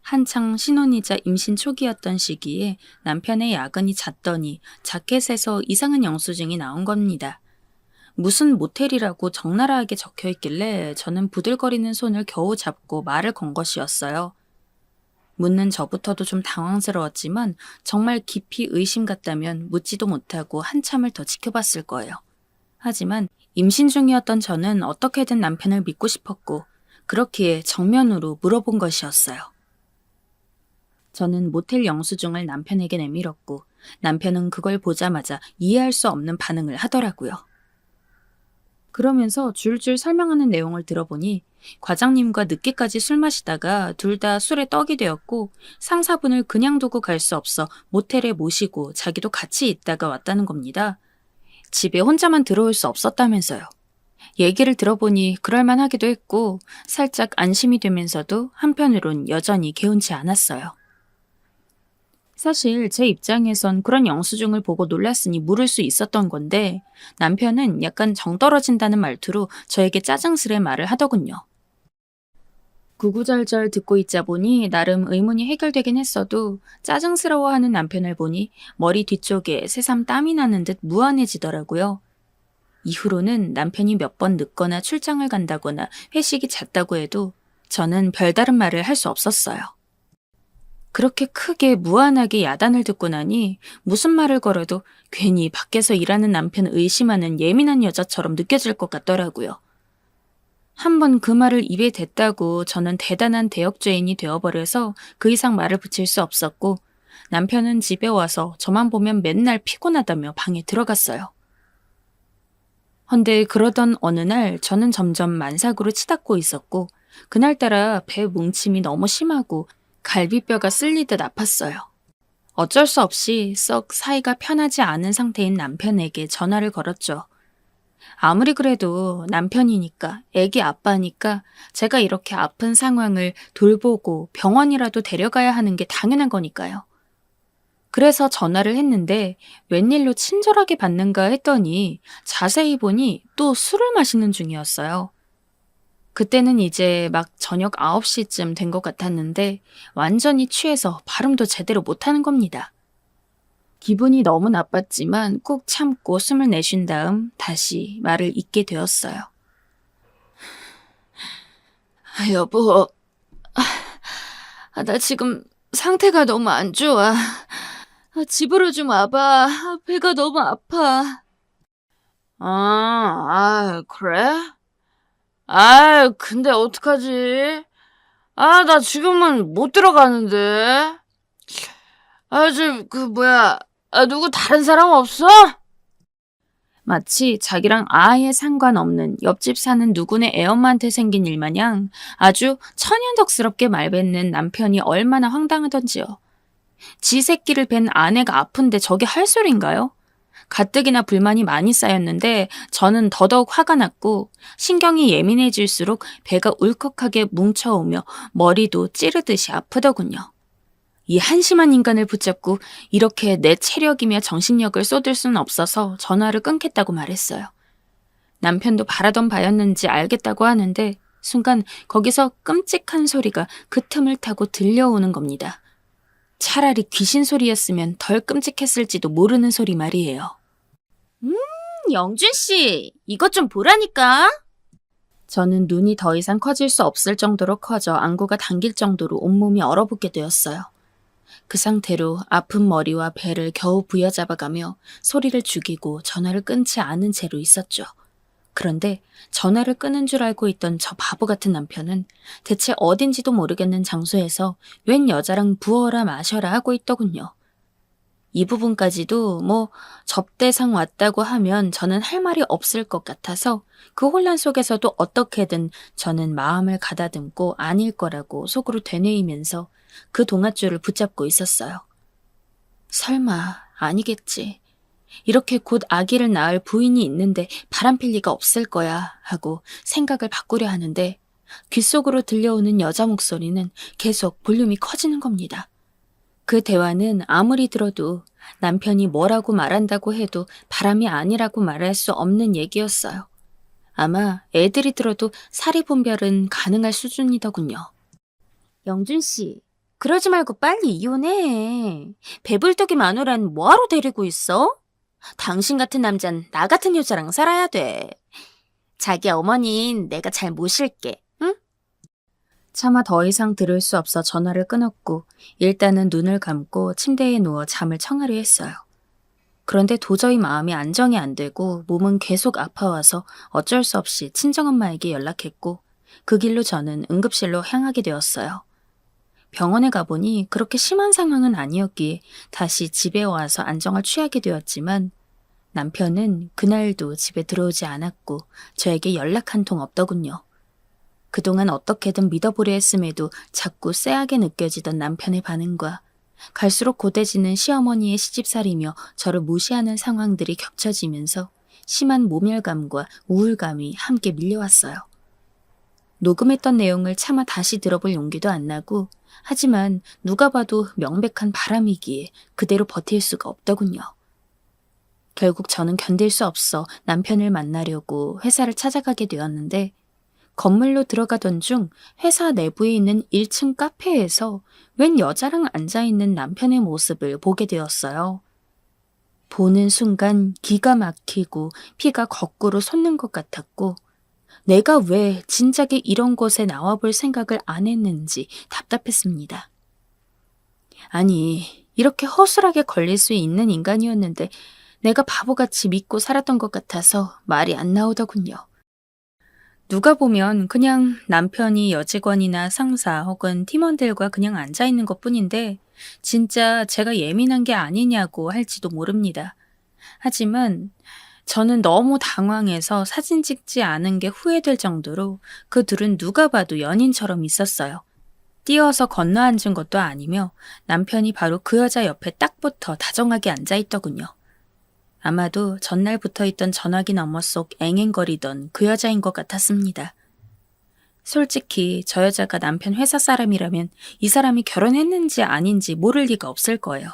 한창 신혼이자 임신 초기였던 시기에 남편의 야근이 잦더니 자켓에서 이상한 영수증이 나온 겁니다. 무슨 모텔이라고 적나라하게 적혀 있길래 저는 부들거리는 손을 겨우 잡고 말을 건 것이었어요. 묻는 저부터도 좀 당황스러웠지만 정말 깊이 의심 같다면 묻지도 못하고 한참을 더 지켜봤을 거예요. 하지만 임신 중이었던 저는 어떻게든 남편을 믿고 싶었고 그렇기에 정면으로 물어본 것이었어요. 저는 모텔 영수증을 남편에게 내밀었고 남편은 그걸 보자마자 이해할 수 없는 반응을 하더라고요. 그러면서 줄줄 설명하는 내용을 들어보니 과장님과 늦게까지 술 마시다가 둘 다 술에 떡이 되었고 상사분을 그냥 두고 갈 수 없어 모텔에 모시고 자기도 같이 있다가 왔다는 겁니다. 집에 혼자만 들어올 수 없었다면서요. 얘기를 들어보니 그럴만하기도 했고 살짝 안심이 되면서도 한편으론 여전히 개운치 않았어요. 사실 제 입장에선 그런 영수증을 보고 놀랐으니 물을 수 있었던 건데 남편은 약간 정 떨어진다는 말투로 저에게 짜증스레 말을 하더군요. 구구절절 듣고 있자 보니 나름 의문이 해결되긴 했어도 짜증스러워하는 남편을 보니 머리 뒤쪽에 새삼 땀이 나는 듯 무안해지더라고요. 이후로는 남편이 몇 번 늦거나 출장을 간다거나 회식이 잦다고 해도 저는 별다른 말을 할 수 없었어요. 그렇게 크게 무한하게 야단을 듣고 나니 무슨 말을 걸어도 괜히 밖에서 일하는 남편을 의심하는 예민한 여자처럼 느껴질 것 같더라고요. 한번 그 말을 입에 댔다고 저는 대단한 대역죄인이 되어버려서 그 이상 말을 붙일 수 없었고 남편은 집에 와서 저만 보면 맨날 피곤하다며 방에 들어갔어요. 헌데 그러던 어느 날 저는 점점 만삭으로 치닫고 있었고 그날따라 배 뭉침이 너무 심하고 갈비뼈가 쓸리듯 아팠어요. 어쩔 수 없이 썩 사이가 편하지 않은 상태인 남편에게 전화를 걸었죠. 아무리 그래도 남편이니까, 애기 아빠니까 제가 이렇게 아픈 상황을 돌보고 병원이라도 데려가야 하는 게 당연한 거니까요. 그래서 전화를 했는데 웬일로 친절하게 받는가 했더니 자세히 보니 또 술을 마시는 중이었어요. 그때는 이제 막 저녁 9시쯤 된 것 같았는데 완전히 취해서 발음도 제대로 못하는 겁니다. 기분이 너무 나빴지만 꾹 참고 숨을 내쉰 다음 다시 말을 잇게 되었어요. 여보, 나 지금 상태가 너무 안 좋아. 집으로 좀 와봐. 배가 너무 아파. 그래? 근데 어떡하지? 나 지금은 못 들어가는데. 누구 다른 사람 없어? 마치 자기랑 아예 상관없는 옆집 사는 누구네 애엄마한테 생긴 일 마냥 아주 천연덕스럽게 말뱉는 남편이 얼마나 황당하던지요. 지 새끼를 뵌 아내가 아픈데 저게 할 소린가요? 가뜩이나 불만이 많이 쌓였는데 저는 더더욱 화가 났고 신경이 예민해질수록 배가 울컥하게 뭉쳐오며 머리도 찌르듯이 아프더군요. 이 한심한 인간을 붙잡고 이렇게 내 체력이며 정신력을 쏟을 수는 없어서 전화를 끊겠다고 말했어요. 남편도 바라던 바였는지 알겠다고 하는데 순간 거기서 끔찍한 소리가 그 틈을 타고 들려오는 겁니다. 차라리 귀신 소리였으면 덜 끔찍했을지도 모르는 소리 말이에요. 영준씨, 이것 좀 보라니까. 저는 눈이 더 이상 커질 수 없을 정도로 커져 안구가 당길 정도로 온몸이 얼어붙게 되었어요. 그 상태로 아픈 머리와 배를 겨우 부여잡아가며 소리를 죽이고 전화를 끊지 않은 채로 있었죠. 그런데 전화를 끊은 줄 알고 있던 저 바보 같은 남편은 대체 어딘지도 모르겠는 장소에서 웬 여자랑 부어라 마셔라 하고 있더군요. 이 부분까지도 접대상 왔다고 하면 저는 할 말이 없을 것 같아서 그 혼란 속에서도 어떻게든 저는 마음을 가다듬고 아닐 거라고 속으로 되뇌이면서 그 동아줄을 붙잡고 있었어요. 설마 아니겠지. 이렇게 곧 아기를 낳을 부인이 있는데 바람필 리가 없을 거야 하고 생각을 바꾸려 하는데 귓속으로 들려오는 여자 목소리는 계속 볼륨이 커지는 겁니다. 그 대화는 아무리 들어도 남편이 뭐라고 말한다고 해도 바람이 아니라고 말할 수 없는 얘기였어요. 아마 애들이 들어도 사리분별은 가능할 수준이더군요. 영준 씨, 그러지 말고 빨리 이혼해. 배불뚝이 마누라는 뭐하러 데리고 있어? 당신 같은 남잔 나 같은 여자랑 살아야 돼. 자기 어머닌 내가 잘 모실게, 응? 차마 더 이상 들을 수 없어 전화를 끊었고 일단은 눈을 감고 침대에 누워 잠을 청하려 했어요. 그런데 도저히 마음이 안정이 안 되고 몸은 계속 아파와서 어쩔 수 없이 친정엄마에게 연락했고 그 길로 저는 응급실로 향하게 되었어요. 병원에 가보니 그렇게 심한 상황은 아니었기에 다시 집에 와서 안정을 취하게 되었지만 남편은 그날도 집에 들어오지 않았고 저에게 연락 한 통 없더군요. 그동안 어떻게든 믿어보려 했음에도 자꾸 쎄하게 느껴지던 남편의 반응과 갈수록 고대지는 시어머니의 시집살이며 저를 무시하는 상황들이 겹쳐지면서 심한 모멸감과 우울감이 함께 밀려왔어요. 녹음했던 내용을 차마 다시 들어볼 용기도 안 나고 하지만 누가 봐도 명백한 바람이기에 그대로 버틸 수가 없더군요. 결국 저는 견딜 수 없어 남편을 만나려고 회사를 찾아가게 되었는데 건물로 들어가던 중 회사 내부에 있는 1층 카페에서 웬 여자랑 앉아있는 남편의 모습을 보게 되었어요. 보는 순간 기가 막히고 피가 거꾸로 솟는 것 같았고 내가 왜 진작에 이런 곳에 나와볼 생각을 안 했는지 답답했습니다. 아니, 이렇게 허술하게 걸릴 수 있는 인간이었는데 내가 바보같이 믿고 살았던 것 같아서 말이 안 나오더군요. 누가 보면 그냥 남편이 여직원이나 상사 혹은 팀원들과 그냥 앉아있는 것 뿐인데 진짜 제가 예민한 게 아니냐고 할지도 모릅니다. 하지만 저는 너무 당황해서 사진 찍지 않은 게 후회될 정도로 그 둘은 누가 봐도 연인처럼 있었어요. 뛰어서 건너 앉은 것도 아니며 남편이 바로 그 여자 옆에 딱 붙어 다정하게 앉아있더군요. 아마도 전날 붙어있던 전화기 너머 속 앵앵거리던 그 여자인 것 같았습니다. 솔직히 저 여자가 남편 회사 사람이라면 이 사람이 결혼했는지 아닌지 모를 리가 없을 거예요.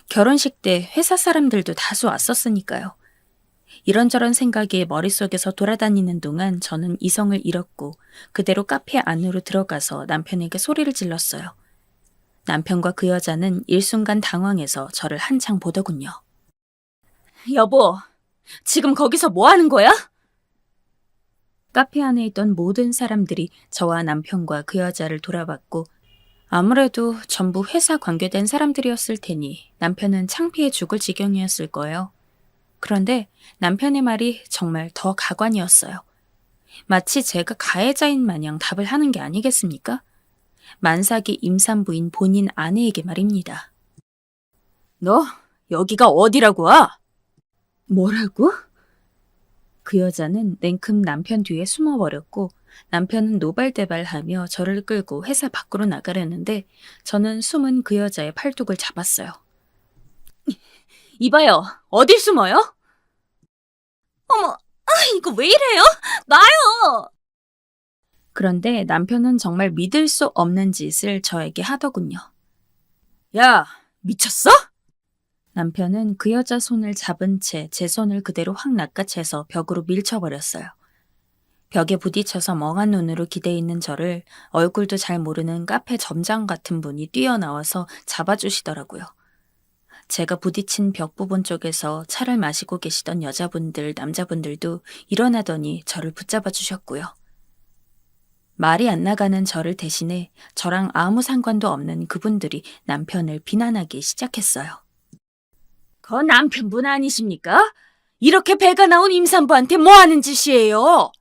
결혼식 때 회사 사람들도 다수 왔었으니까요. 이런저런 생각이 머릿속에서 돌아다니는 동안 저는 이성을 잃었고 그대로 카페 안으로 들어가서 남편에게 소리를 질렀어요. 남편과 그 여자는 일순간 당황해서 저를 한창 보더군요. 여보, 지금 거기서 뭐 하는 거야? 카페 안에 있던 모든 사람들이 저와 남편과 그 여자를 돌아봤고 아무래도 전부 회사 관계된 사람들이었을 테니 남편은 창피해 죽을 지경이었을 거예요. 그런데 남편의 말이 정말 더 가관이었어요. 마치 제가 가해자인 마냥 답을 하는 게 아니겠습니까? 만삭이 임산부인 본인 아내에게 말입니다. 너 여기가 어디라고 와? 뭐라고? 그 여자는 냉큼 남편 뒤에 숨어버렸고 남편은 노발대발하며 저를 끌고 회사 밖으로 나가려는데 저는 숨은 그 여자의 팔뚝을 잡았어요. 이봐요, 어딜 숨어요? 어머, 이거 왜 이래요? 나요! 그런데 남편은 정말 믿을 수 없는 짓을 저에게 하더군요. 야, 미쳤어? 남편은 그 여자 손을 잡은 채 제 손을 그대로 확 낚아채서 벽으로 밀쳐버렸어요. 벽에 부딪혀서 멍한 눈으로 기대 있는 저를 얼굴도 잘 모르는 카페 점장 같은 분이 뛰어나와서 잡아주시더라고요. 제가 부딪힌 벽 부분 쪽에서 차를 마시고 계시던 여자분들, 남자분들도 일어나더니 저를 붙잡아 주셨고요. 말이 안 나가는 저를 대신해 저랑 아무 상관도 없는 그분들이 남편을 비난하기 시작했어요. 그 남편분 아니십니까? 이렇게 배가 나온 임산부한테 뭐 하는 짓이에요?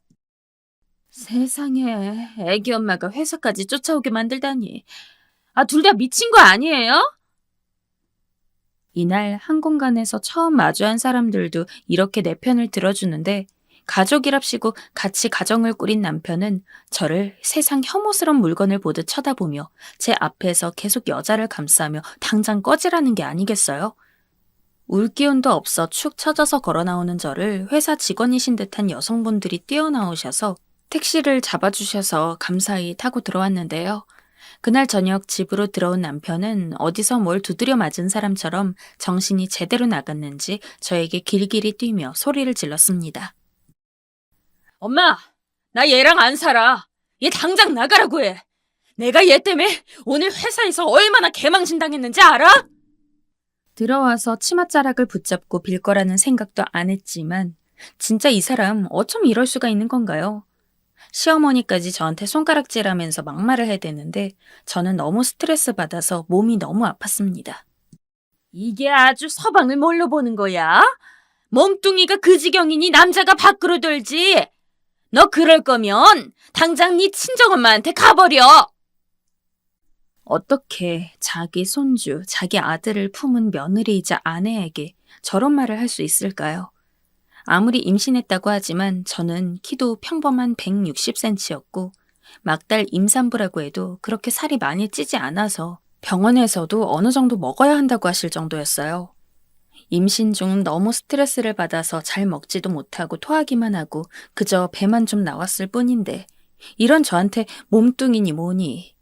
세상에, 애기 엄마가 회사까지 쫓아오게 만들다니. 둘 다 미친 거 아니에요? 이날 한 공간에서 처음 마주한 사람들도 이렇게 내 편을 들어주는데 가족이랍시고 같이 가정을 꾸린 남편은 저를 세상 혐오스런 물건을 보듯 쳐다보며 제 앞에서 계속 여자를 감싸며 당장 꺼지라는 게 아니겠어요? 울 기운도 없어 축 처져서 걸어 나오는 저를 회사 직원이신 듯한 여성분들이 뛰어나오셔서 택시를 잡아주셔서 감사히 타고 들어왔는데요. 그날 저녁 집으로 들어온 남편은 어디서 뭘 두드려 맞은 사람처럼 정신이 제대로 나갔는지 저에게 길길이 뛰며 소리를 질렀습니다. 엄마, 나 얘랑 안 살아. 얘 당장 나가라고 해. 내가 얘 때문에 오늘 회사에서 얼마나 개망신 당했는지 알아? 들어와서 치맛자락을 붙잡고 빌 거라는 생각도 안 했지만 진짜 이 사람 어쩜 이럴 수가 있는 건가요? 시어머니까지 저한테 손가락질하면서 막말을 해대는데 저는 너무 스트레스 받아서 몸이 너무 아팠습니다. 이게 아주 서방을 뭘로 보는 거야? 몸뚱이가 그 지경이니 남자가 밖으로 돌지. 너 그럴 거면 당장 네 친정엄마한테 가버려. 어떻게 자기 손주, 자기 아들을 품은 며느리이자 아내에게 저런 말을 할 수 있을까요? 아무리 임신했다고 하지만 저는 키도 평범한 160cm였고 막달 임산부라고 해도 그렇게 살이 많이 찌지 않아서 병원에서도 어느 정도 먹어야 한다고 하실 정도였어요. 임신 중 너무 스트레스를 받아서 잘 먹지도 못하고 토하기만 하고 그저 배만 좀 나왔을 뿐인데 이런 저한테 몸뚱이니 뭐니.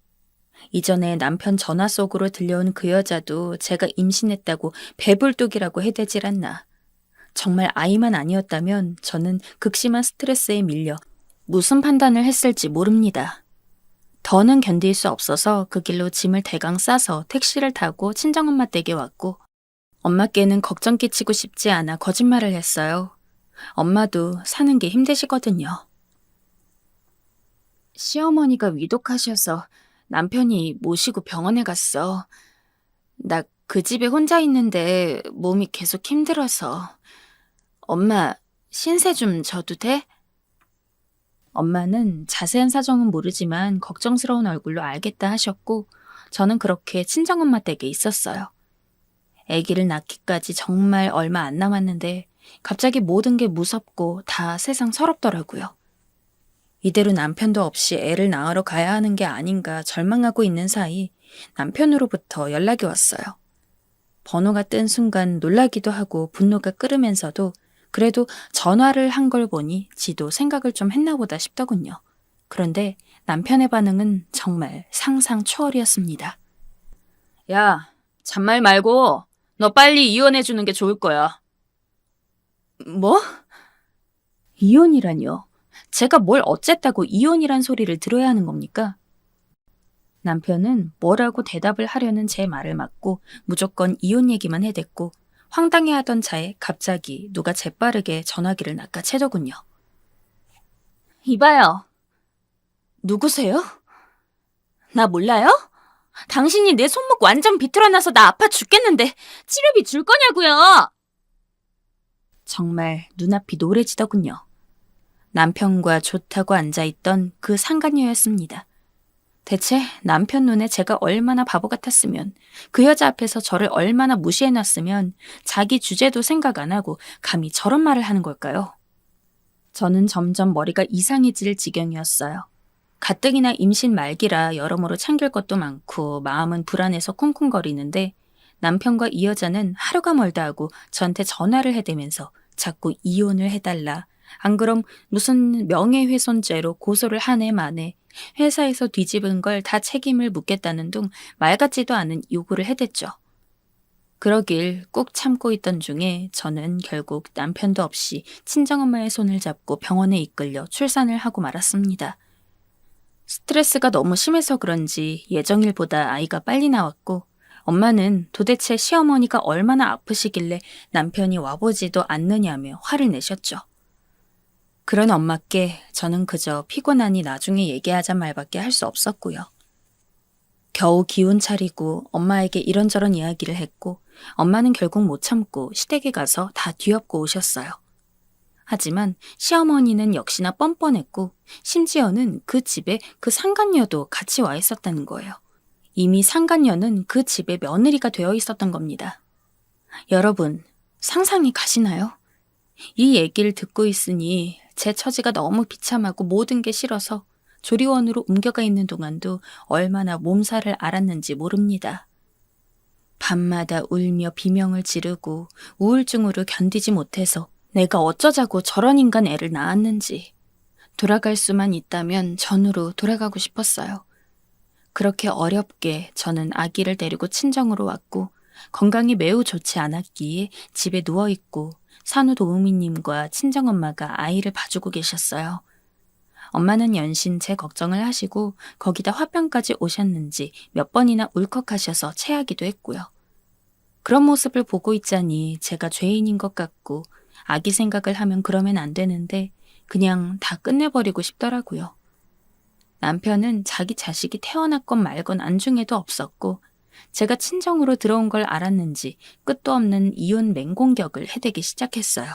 이전에 남편 전화 속으로 들려온 그 여자도 제가 임신했다고 배불뚝이라고 해대질 않나. 정말 아이만 아니었다면 저는 극심한 스트레스에 밀려 무슨 판단을 했을지 모릅니다. 더는 견딜 수 없어서 그 길로 짐을 대강 싸서 택시를 타고 친정엄마 댁에 왔고 엄마께는 걱정 끼치고 싶지 않아 거짓말을 했어요. 엄마도 사는 게 힘드시거든요. 시어머니가 위독하셔서 남편이 모시고 병원에 갔어. 나 그 집에 혼자 있는데 몸이 계속 힘들어서. 엄마, 신세 좀 져도 돼? 엄마는 자세한 사정은 모르지만 걱정스러운 얼굴로 알겠다 하셨고 저는 그렇게 친정엄마 댁에 있었어요. 아기를 낳기까지 정말 얼마 안 남았는데 갑자기 모든 게 무섭고 다 세상 서럽더라고요. 이대로 남편도 없이 애를 낳으러 가야 하는 게 아닌가 절망하고 있는 사이 남편으로부터 연락이 왔어요. 번호가 뜬 순간 놀라기도 하고 분노가 끓으면서도 그래도 전화를 한 걸 보니 지도 생각을 좀 했나 보다 싶더군요. 그런데 남편의 반응은 정말 상상 초월이었습니다. 야, 잔말 말고 너 빨리 이혼해 주는 게 좋을 거야. 뭐? 이혼이라뇨? 제가 뭘 어쨌다고 이혼이란 소리를 들어야 하는 겁니까? 남편은 뭐라고 대답을 하려는 제 말을 막고 무조건 이혼 얘기만 해댔고 황당해하던 차에 갑자기 누가 재빠르게 전화기를 낚아채더군요. 이봐요. 누구세요? 나 몰라요? 당신이 내 손목 완전 비틀어놔서 나 아파 죽겠는데 치료비 줄 거냐고요? 정말 눈앞이 노래지더군요. 남편과 좋다고 앉아있던 그 상간녀였습니다. 대체 남편 눈에 제가 얼마나 바보 같았으면 그 여자 앞에서 저를 얼마나 무시해놨으면 자기 주제도 생각 안 하고 감히 저런 말을 하는 걸까요? 저는 점점 머리가 이상해질 지경이었어요. 가뜩이나 임신 말기라 여러모로 챙길 것도 많고 마음은 불안해서 쿵쿵거리는데 남편과 이 여자는 하루가 멀다 하고 저한테 전화를 해대면서 자꾸 이혼을 해달라. 안 그럼 무슨 명예훼손죄로 고소를 한 해 만에 회사에서 뒤집은 걸 다 책임을 묻겠다는 둥 말 같지도 않은 요구를 해댔죠. 그러길 꾹 참고 있던 중에 저는 결국 남편도 없이 친정엄마의 손을 잡고 병원에 이끌려 출산을 하고 말았습니다. 스트레스가 너무 심해서 그런지 예정일보다 아이가 빨리 나왔고 엄마는 도대체 시어머니가 얼마나 아프시길래 남편이 와보지도 않느냐며 화를 내셨죠. 그런 엄마께 저는 그저 피곤하니 나중에 얘기하자 말밖에 할 수 없었고요. 겨우 기운 차리고 엄마에게 이런저런 이야기를 했고 엄마는 결국 못 참고 시댁에 가서 다 뒤엎고 오셨어요. 하지만 시어머니는 역시나 뻔뻔했고 심지어는 그 집에 그 상간녀도 같이 와 있었다는 거예요. 이미 상간녀는 그 집의 며느리가 되어 있었던 겁니다. 여러분, 상상이 가시나요? 이 얘기를 듣고 있으니 제 처지가 너무 비참하고 모든 게 싫어서 조리원으로 옮겨가 있는 동안도 얼마나 몸살을 앓았는지 모릅니다. 밤마다 울며 비명을 지르고 우울증으로 견디지 못해서 내가 어쩌자고 저런 인간 애를 낳았는지 돌아갈 수만 있다면 전으로 돌아가고 싶었어요. 그렇게 어렵게 저는 아기를 데리고 친정으로 왔고 건강이 매우 좋지 않았기에 집에 누워있고 산후도우미님과 친정엄마가 아이를 봐주고 계셨어요. 엄마는 연신 제 걱정을 하시고 거기다 화병까지 오셨는지 몇 번이나 울컥하셔서 체하기도 했고요. 그런 모습을 보고 있자니 제가 죄인인 것 같고 아기 생각을 하면 그러면 안 되는데 그냥 다 끝내버리고 싶더라고요. 남편은 자기 자식이 태어났건 말건 안중에도 없었고 제가 친정으로 들어온 걸 알았는지 끝도 없는 이혼 맹공격을 해대기 시작했어요.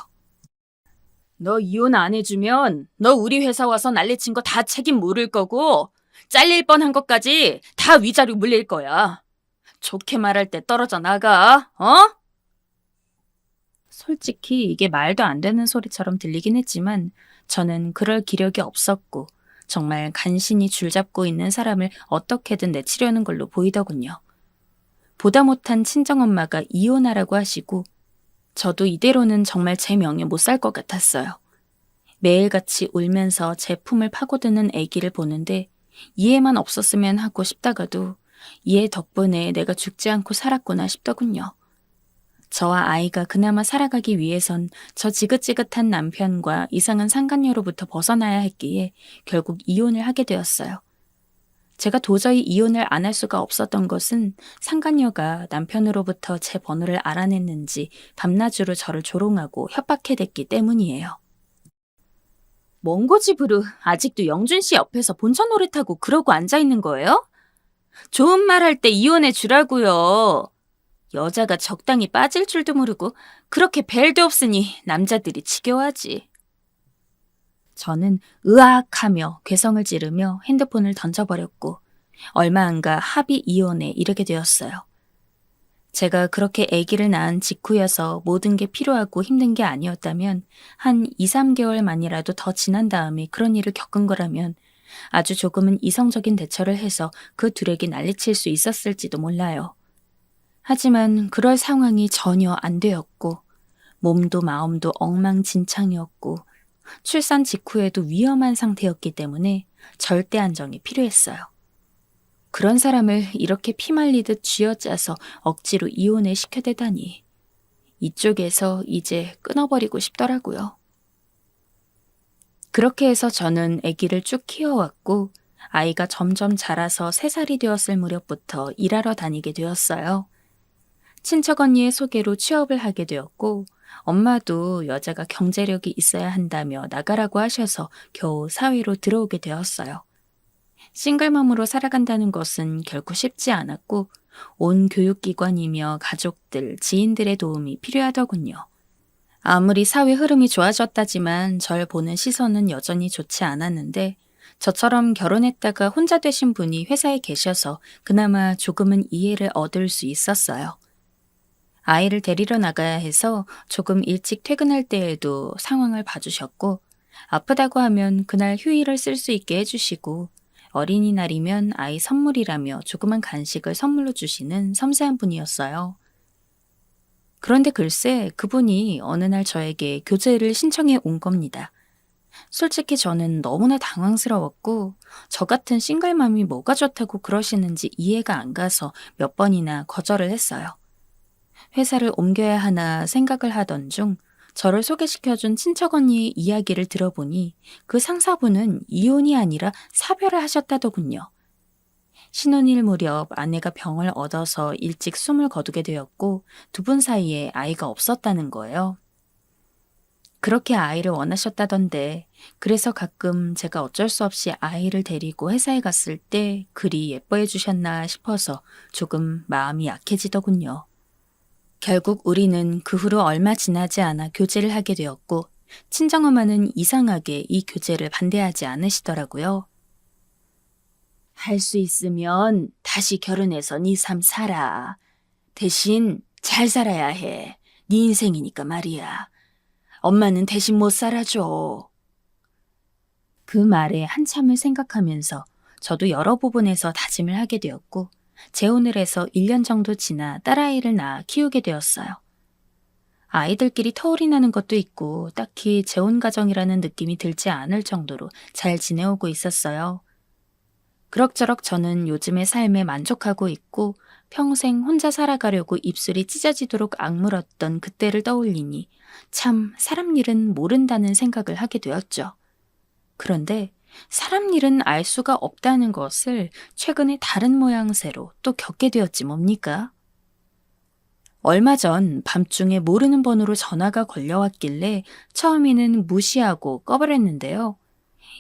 너 이혼 안 해주면 너 우리 회사 와서 난리친 거 다 책임 물을 거고 잘릴 뻔한 것까지 다 위자료 물릴 거야. 좋게 말할 때 떨어져 나가, 어? 솔직히 이게 말도 안 되는 소리처럼 들리긴 했지만 저는 그럴 기력이 없었고 정말 간신히 줄잡고 있는 사람을 어떻게든 내치려는 걸로 보이더군요. 보다 못한 친정엄마가 이혼하라고 하시고 저도 이대로는 정말 제 명에 못 살 것 같았어요. 매일같이 울면서 제 품을 파고드는 아기를 보는데 이해만 없었으면 하고 싶다가도 이해 덕분에 내가 죽지 않고 살았구나 싶더군요. 저와 아이가 그나마 살아가기 위해선 저 지긋지긋한 남편과 이상한 상간녀로부터 벗어나야 했기에 결국 이혼을 하게 되었어요. 제가 도저히 이혼을 안 할 수가 없었던 것은 상간녀가 남편으로부터 제 번호를 알아냈는지 밤낮으로 저를 조롱하고 협박해댔기 때문이에요. 몽고집으로 아직도 영준 씨 옆에서 본천 노릇하고 그러고 앉아있는 거예요? 좋은 말 할 때 이혼해 주라고요. 여자가 적당히 빠질 줄도 모르고 그렇게 벨도 없으니 남자들이 지겨워하지. 저는 으악하며 괴성을 지르며 핸드폰을 던져버렸고 얼마 안가 합의 이혼에 이르게 되었어요. 제가 그렇게 아기를 낳은 직후여서 모든 게 필요하고 힘든 게 아니었다면 한 2, 3개월만이라도 더 지난 다음에 그런 일을 겪은 거라면 아주 조금은 이성적인 대처를 해서 그 둘에게 난리칠 수 있었을지도 몰라요. 하지만 그럴 상황이 전혀 안 되었고 몸도 마음도 엉망진창이었고 출산 직후에도 위험한 상태였기 때문에 절대 안정이 필요했어요. 그런 사람을 이렇게 피말리듯 쥐어짜서 억지로 이혼을 시켜대다니 이쪽에서 이제 끊어버리고 싶더라고요. 그렇게 해서 저는 아기를 쭉 키워왔고 아이가 점점 자라서 3살이 되었을 무렵부터 일하러 다니게 되었어요. 친척 언니의 소개로 취업을 하게 되었고 엄마도 여자가 경제력이 있어야 한다며 나가라고 하셔서 겨우 사회로 들어오게 되었어요. 싱글맘으로 살아간다는 것은 결코 쉽지 않았고 온 교육기관이며 가족들, 지인들의 도움이 필요하더군요. 아무리 사회 흐름이 좋아졌다지만 절 보는 시선은 여전히 좋지 않았는데 저처럼 결혼했다가 혼자 되신 분이 회사에 계셔서 그나마 조금은 이해를 얻을 수 있었어요. 아이를 데리러 나가야 해서 조금 일찍 퇴근할 때에도 상황을 봐주셨고 아프다고 하면 그날 휴일을 쓸 수 있게 해주시고 어린이날이면 아이 선물이라며 조그만 간식을 선물로 주시는 섬세한 분이었어요. 그런데 글쎄 그분이 어느 날 저에게 교제를 신청해 온 겁니다. 솔직히 저는 너무나 당황스러웠고 저 같은 싱글맘이 뭐가 좋다고 그러시는지 이해가 안 가서 몇 번이나 거절을 했어요. 회사를 옮겨야 하나 생각을 하던 중 저를 소개시켜준 친척 언니의 이야기를 들어보니 그 상사분은 이혼이 아니라 사별을 하셨다더군요. 신혼일 무렵 아내가 병을 얻어서 일찍 숨을 거두게 되었고 두 분 사이에 아이가 없었다는 거예요. 그렇게 아이를 원하셨다던데 그래서 가끔 제가 어쩔 수 없이 아이를 데리고 회사에 갔을 때 그리 예뻐해 주셨나 싶어서 조금 마음이 약해지더군요. 결국 우리는 그 후로 얼마 지나지 않아 교제를 하게 되었고 친정엄마는 이상하게 이 교제를 반대하지 않으시더라고요. 할 수 있으면 다시 결혼해서 네 삶 살아. 대신 잘 살아야 해. 네 인생이니까 말이야. 엄마는 대신 못 살아줘. 그 말에 한참을 생각하면서 저도 여러 부분에서 다짐을 하게 되었고, 재혼을 해서 1년 정도 지나 딸아이를 낳아 키우게 되었어요. 아이들끼리 터울이 나는 것도 있고 딱히 재혼 가정이라는 느낌이 들지 않을 정도로 잘 지내오고 있었어요. 그럭저럭 저는 요즘의 삶에 만족하고 있고 평생 혼자 살아가려고 입술이 찢어지도록 악물었던 그때를 떠올리니 참 사람 일은 모른다는 생각을 하게 되었죠. 그런데 사람 일은 알 수가 없다는 것을 최근에 다른 모양새로 또 겪게 되었지 뭡니까? 얼마 전 밤중에 모르는 번호로 전화가 걸려왔길래 처음에는 무시하고 꺼버렸는데요.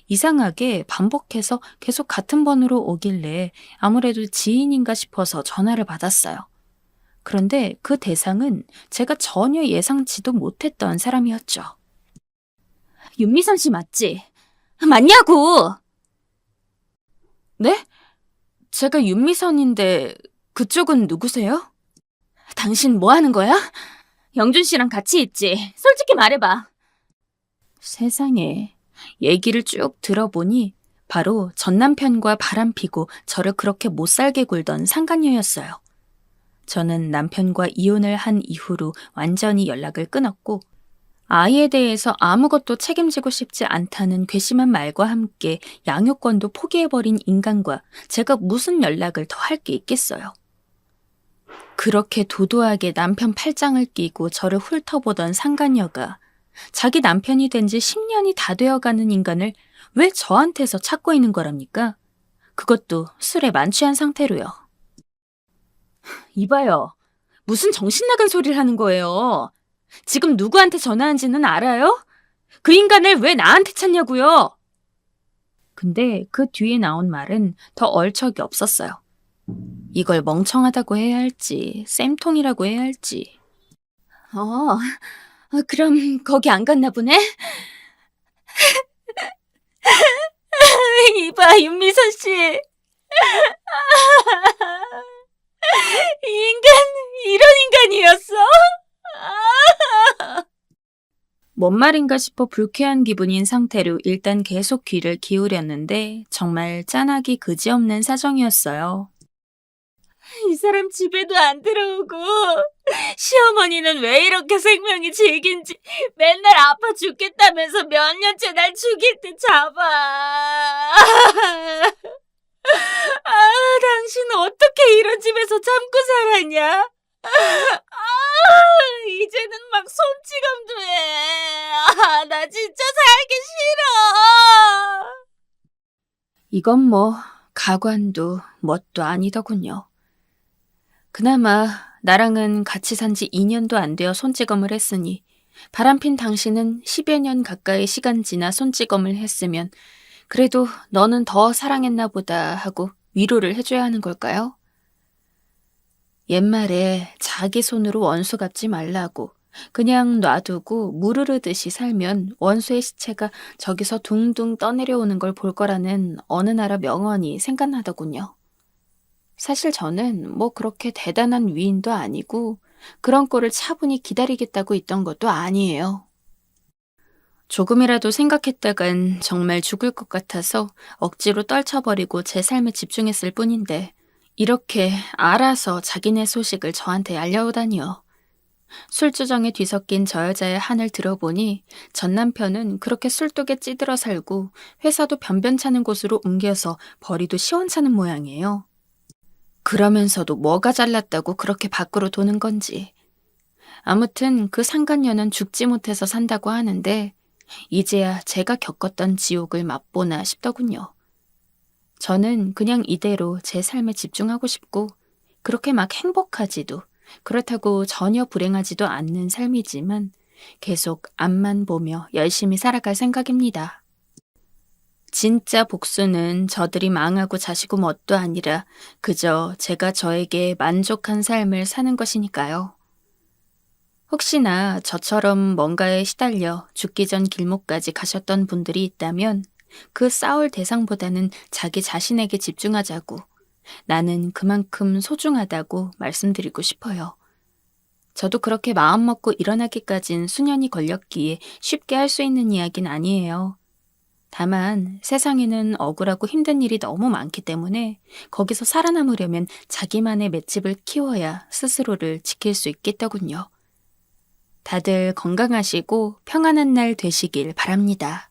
이상하게 반복해서 계속 같은 번호로 오길래 아무래도 지인인가 싶어서 전화를 받았어요. 그런데 그 대상은 제가 전혀 예상치도 못했던 사람이었죠. 윤미선 씨 맞지? 맞냐고! 네? 제가 윤미선인데 그쪽은 누구세요? 당신 뭐 하는 거야? 영준 씨랑 같이 있지? 솔직히 말해봐. 세상에, 얘기를 쭉 들어보니 바로 전 남편과 바람피고 저를 그렇게 못살게 굴던 상간녀였어요. 저는 남편과 이혼을 한 이후로 완전히 연락을 끊었고 아이에 대해서 아무것도 책임지고 싶지 않다는 괘씸한 말과 함께 양육권도 포기해버린 인간과 제가 무슨 연락을 더 할 게 있겠어요. 그렇게 도도하게 남편 팔짱을 끼고 저를 훑어보던 상간녀가 자기 남편이 된 지 10년이 다 되어가는 인간을 왜 저한테서 찾고 있는 거랍니까? 그것도 술에 만취한 상태로요. 이봐요. 무슨 정신 나간 소리를 하는 거예요. 지금 누구한테 전화한지는 알아요? 그 인간을 왜 나한테 찾냐고요? 근데 그 뒤에 나온 말은 더 얼척이 없었어요. 이걸 멍청하다고 해야 할지, 쌤통이라고 해야 할지. 그럼 거기 안 갔나 보네? 이봐, 윤미선 씨. 이 인간, 이런 인간이었어? 뭔 말인가 싶어 불쾌한 기분인 상태로 일단 계속 귀를 기울였는데 정말 짠하기 그지없는 사정이었어요. 이 사람 집에도 안 들어오고 시어머니는 왜 이렇게 생명이 질긴지 맨날 아파 죽겠다면서 몇 년째 날 죽일 때 잡아. 당신 어떻게 이런 집에서 참고 살았냐? 이제는 막 손찌검도 해. 나 진짜 살기 싫어. 이건 뭐 가관도 뭣도 아니더군요. 그나마 나랑은 같이 산 지 2년도 안 되어 손찌검을 했으니 바람핀 당신은 10여 년 가까이 시간 지나 손찌검을 했으면 그래도 너는 더 사랑했나 보다 하고 위로를 해줘야 하는 걸까요? 옛말에 자기 손으로 원수 갚지 말라고 그냥 놔두고 물 흐르듯이 살면 원수의 시체가 저기서 둥둥 떠내려오는 걸 볼 거라는 어느 나라 명언이 생각나더군요. 사실 저는 뭐 그렇게 대단한 위인도 아니고 그런 꼴을 차분히 기다리겠다고 있던 것도 아니에요. 조금이라도 생각했다간 정말 죽을 것 같아서 억지로 떨쳐버리고 제 삶에 집중했을 뿐인데 이렇게 알아서 자기네 소식을 저한테 알려오다니요. 술주정에 뒤섞인 저 여자의 한을 들어보니 전 남편은 그렇게 술독에 찌들어 살고 회사도 변변찮은 곳으로 옮겨서 벌이도 시원찮은 모양이에요. 그러면서도 뭐가 잘났다고 그렇게 밖으로 도는 건지. 아무튼 그 상간녀는 죽지 못해서 산다고 하는데 이제야 제가 겪었던 지옥을 맛보나 싶더군요. 저는 그냥 이대로 제 삶에 집중하고 싶고 그렇게 막 행복하지도 그렇다고 전혀 불행하지도 않는 삶이지만 계속 앞만 보며 열심히 살아갈 생각입니다. 진짜 복수는 저들이 망하고 자시고 뭣도 아니라 그저 제가 저에게 만족한 삶을 사는 것이니까요. 혹시나 저처럼 뭔가에 시달려 죽기 전 길목까지 가셨던 분들이 있다면 그 싸울 대상보다는 자기 자신에게 집중하자고, 나는 그만큼 소중하다고 말씀드리고 싶어요. 저도 그렇게 마음먹고 일어나기까진 수년이 걸렸기에 쉽게 할 수 있는 이야기는 아니에요. 다만 세상에는 억울하고 힘든 일이 너무 많기 때문에 거기서 살아남으려면 자기만의 맷집을 키워야 스스로를 지킬 수 있겠더군요. 다들 건강하시고 평안한 날 되시길 바랍니다.